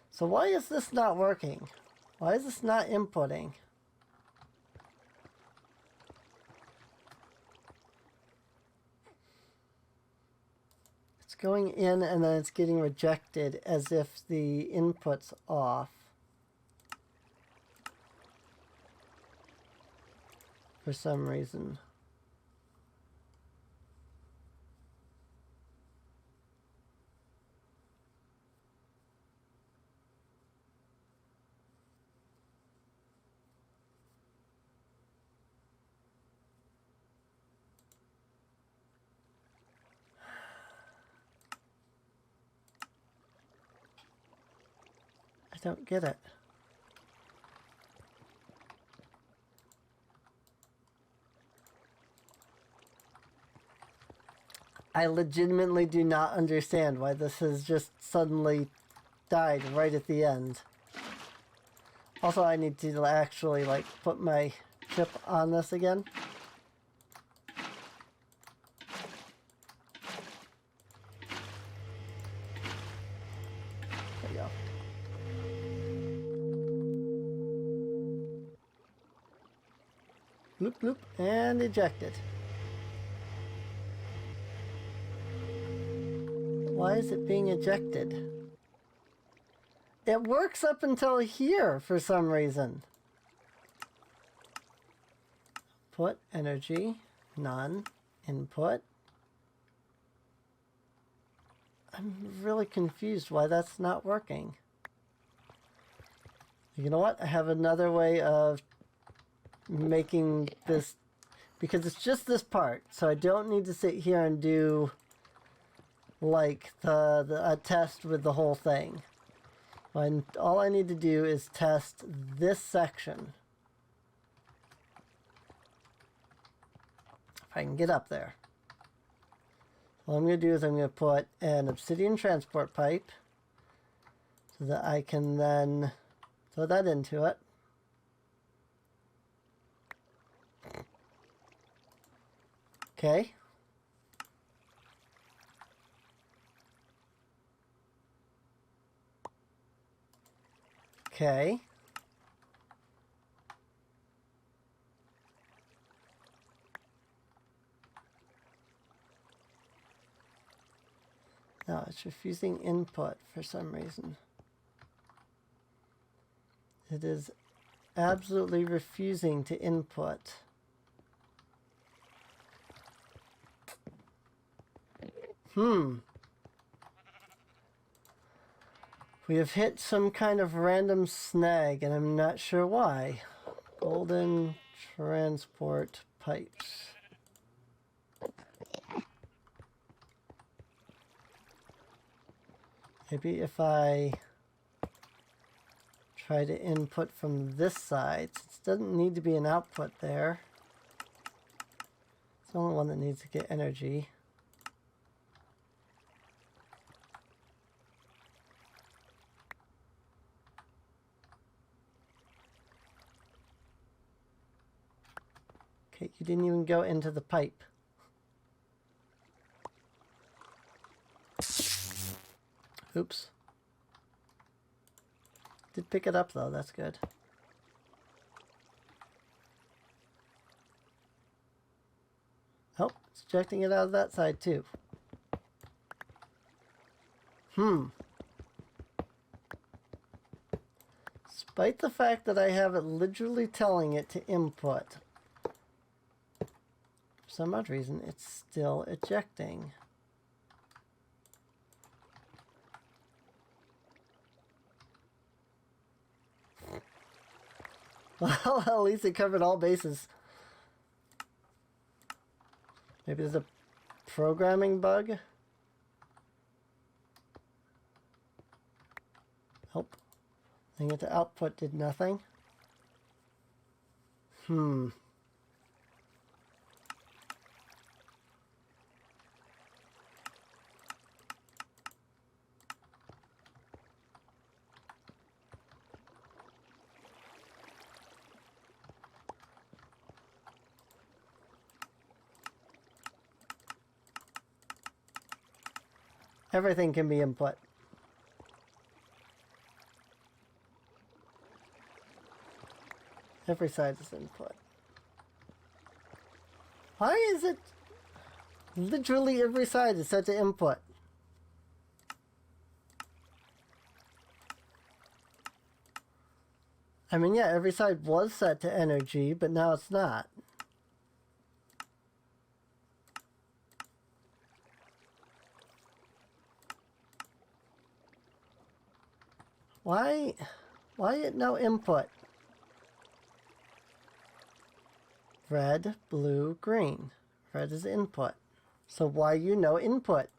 So why is this not working? Why is this not inputting? It's going in and then it's getting rejected as if the input's off. For some reason. I don't get it. I legitimately do not understand why this has just suddenly died right at the end. Also, I need to actually, like, put my chip on this again. There we go. Bloop, bloop, and ejected. Why is it being ejected? It works up until here for some reason. Put energy, none, input. I'm really confused why that's not working. You know what? I have another way of making this, because it's just this part, so I don't need to sit here and do like a test with the whole thing. All I need to do is test this section. If I can get up there. What I'm going to do is I'm going to put an obsidian transport pipe so that I can then throw that into it. Okay. Okay. No, it's refusing input for some reason. It is absolutely refusing to input. We have hit some kind of random snag, and I'm not sure why. Golden transport pipes. Maybe if I try to input from this side, since it doesn't need to be an output there. It's the only one that needs to get energy. Okay, you didn't even go into the pipe. Oops. Did pick it up though, that's good. Oh, it's ejecting it out of that side too. Despite the fact that I have it literally telling it to input, for some odd reason, it's still ejecting. Well, at least it covered all bases. Maybe there's a programming bug? Nope. Thing at the output did nothing. Everything can be input. Every side is input. Why is it literally every side is set to input? I mean, yeah, every side was set to energy, but now it's not. Why no input? Red, blue, green. Red is input. So why no input?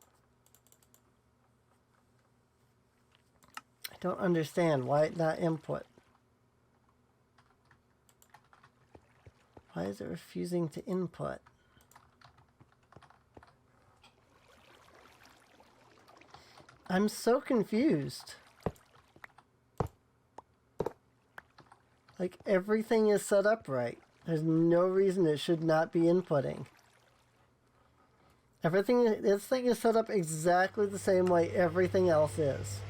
I don't understand why it's not input. Why is it refusing to input? I'm so confused. Like, everything is set up right. There's no reason it should not be inputting. This thing is set up exactly the same way everything else is.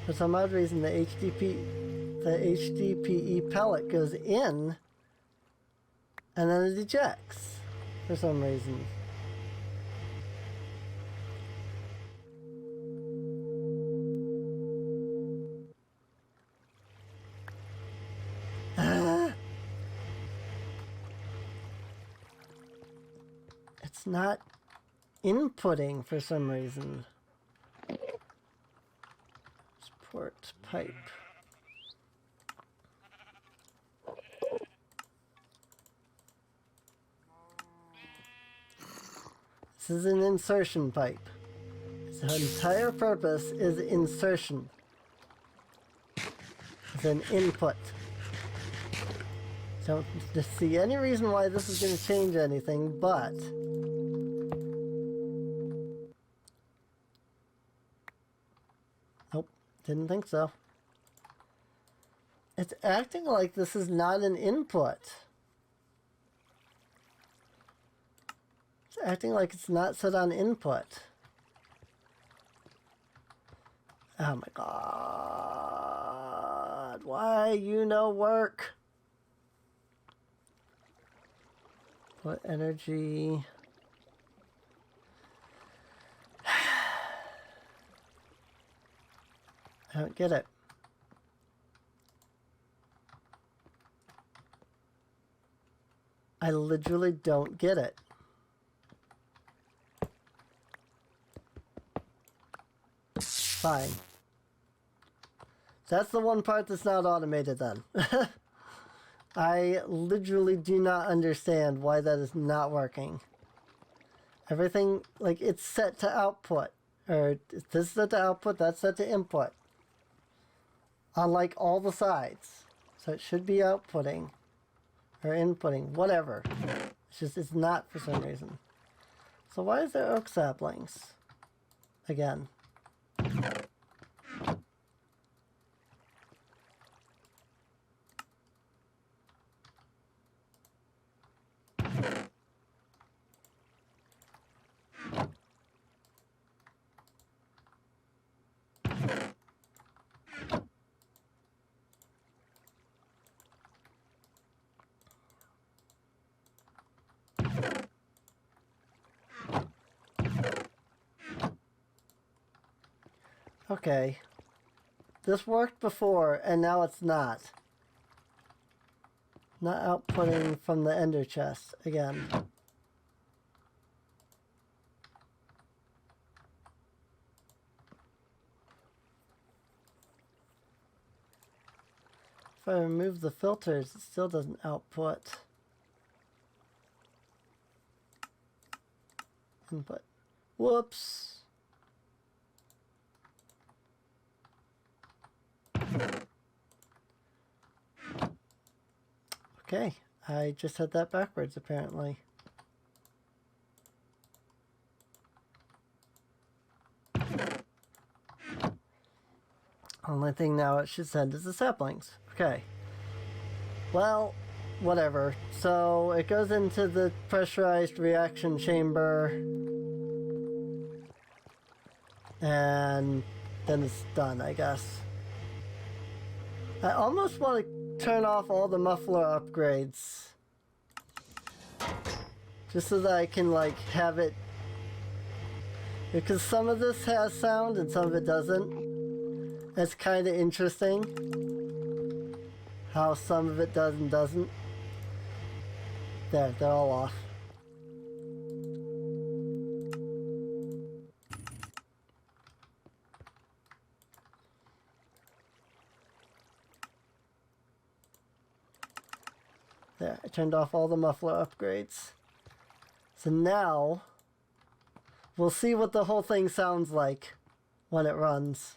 For some odd reason, the HDPE pellet goes in, and then it ejects, for some reason. It's not inputting for some reason. Support pipe. This is an insertion pipe. Its entire purpose is insertion. It's an input. Don't see any reason why this is going to change anything, but nope, didn't think so. It's acting like this is not an input. It's acting like it's not set on input. Oh my god. Why work? What energy? I don't get it. I literally don't get it. Fine. That's the one part that's not automated then. I literally do not understand why that is not working. Everything, like, it's set to output. Or this is set to output, that's set to input. On, like, all the sides. So it should be outputting. Or inputting, whatever. It's just, it's not for some reason. So why is there oak saplings? Again. Okay. This worked before, and now it's not. Not outputting from the ender chest again. If I remove the filters, it still doesn't output. Input. Whoops. Okay, I just had that backwards apparently. Only thing now it should send is the saplings. Okay. Well, whatever. So it goes into the pressurized reaction chamber. And then it's done, I guess. I almost want to turn off all the muffler upgrades. Just so that I can, like, have it... Because some of this has sound and some of it doesn't. It's kind of interesting how some of it does and doesn't. There, they're all off. There, I turned off all the muffler upgrades. So now, we'll see what the whole thing sounds like when it runs.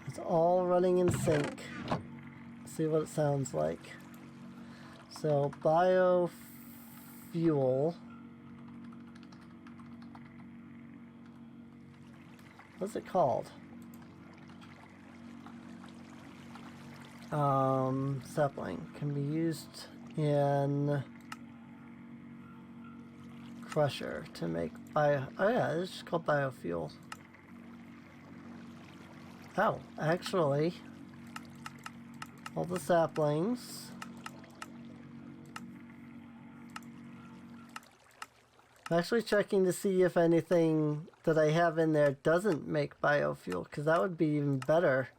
It's all running in sync. See what it sounds like. So, biofuel. What's it called? Sapling can be used in crusher to make bio. Oh yeah, it's just called biofuel. Oh, actually, all the saplings. I'm actually checking to see if anything that I have in there doesn't make biofuel, because that would be even better.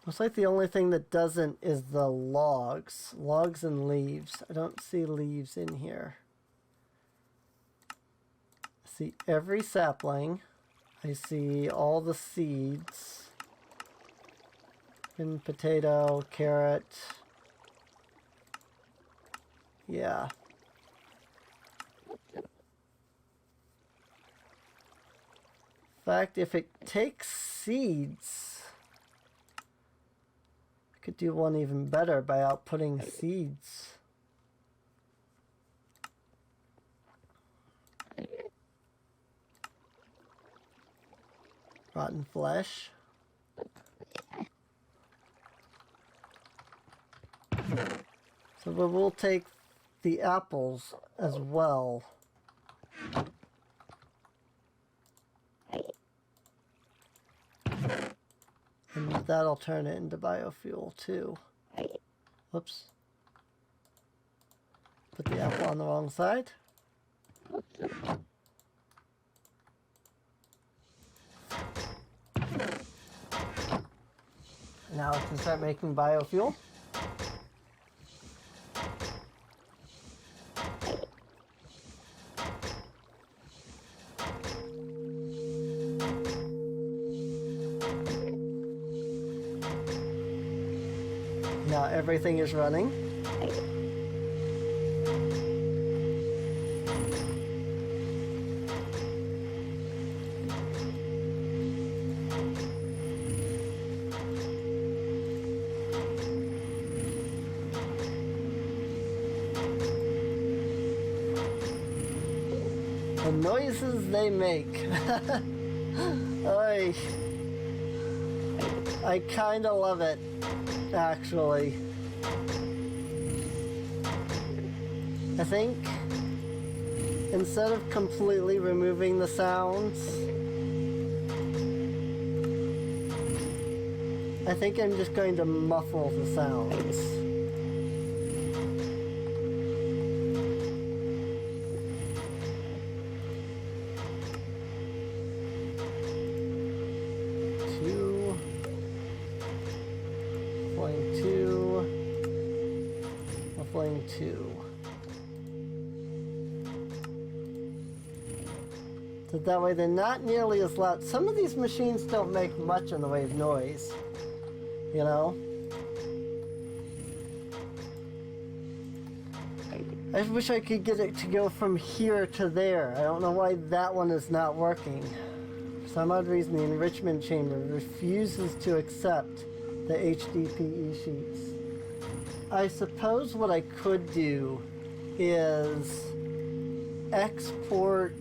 Looks like the only thing that doesn't is the logs. Logs and leaves. I don't see leaves in here. I see every sapling. I see all the seeds. And potato, carrot. Yeah. In fact, if it takes seeds, I could do one even better by outputting seeds. Rotten flesh. So we'll take the apples as well. And that'll turn it into biofuel too. Whoops. Put the apple on the wrong side. Now it can start making biofuel. Now everything is running. The noises they make. I kind of love it, actually. I think instead of completely removing the sounds, I think I'm just going to muffle the sounds. Two. So that way they're not nearly as loud. Some of these machines don't make much in the way of noise, you know? I wish I could get it to go from here to there. I don't know why that one is not working. For some odd reason, the enrichment chamber refuses to accept the HDPE sheets. I suppose what I could do is export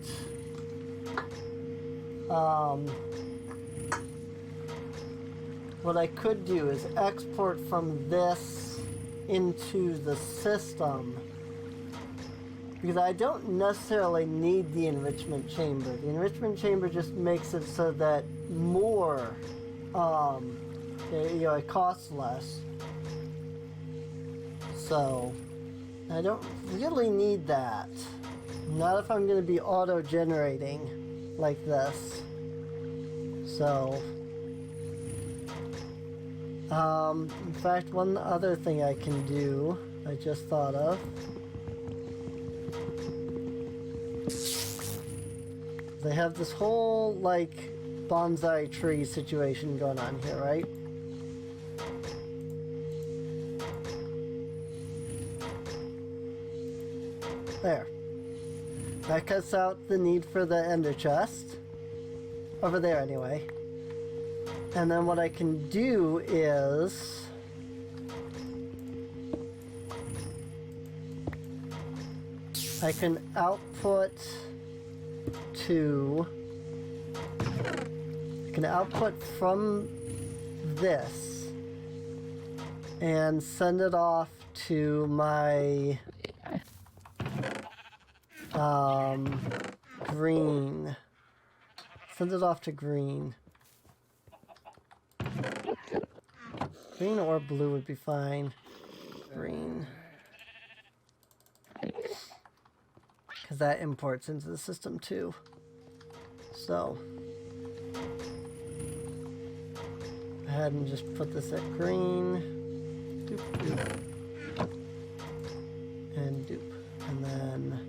what I could do is export from this into the system, because I don't necessarily need the enrichment chamber. The enrichment chamber just makes it so that more, it costs less. So I don't really need that. Not if I'm going to be auto-generating like this. So, in fact, one other thing I can do, I just thought of. They have this whole, like, bonsai tree situation going on here, right? There. That cuts out the need for the ender chest. Over there, anyway. And then what I can do is... I can output to... I can output from this and send it off to my green. Send it off to green. Green or blue would be fine. Green. Because that imports into the system too. So, go ahead and just put this at green. Doop, doop. And doop. And then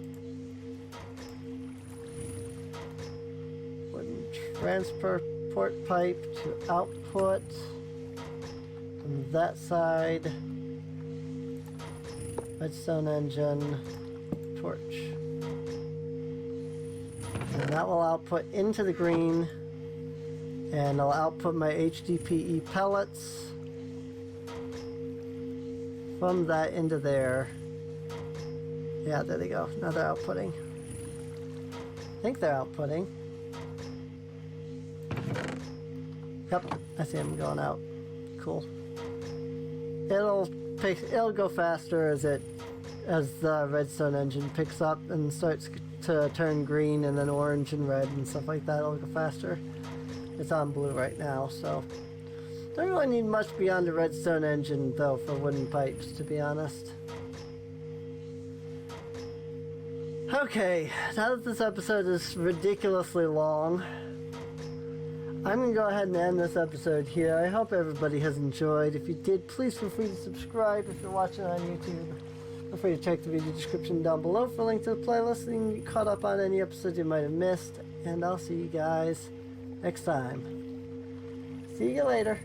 wooden transport pipe to output from that side. Redstone engine, torch. And that will output into the green, and I'll output my HDPE pellets from that into there. Yeah, there they go. Now they're outputting. I think they're outputting. Yep, I see them going out. Cool. It'll go faster as the redstone engine picks up and starts to turn green and then orange and red and stuff like that. It'll go faster. It's on blue right now, so don't really need much beyond the redstone engine though for wooden pipes, to be honest. Okay, now that this episode is ridiculously long, I'm going to go ahead and end this episode here. I hope everybody has enjoyed. If you did, please feel free to subscribe. If you're watching on YouTube, feel free to check the video description down below for a link to the playlist so you can get caught up on any episodes you might have missed. And I'll see you guys next time. See you later.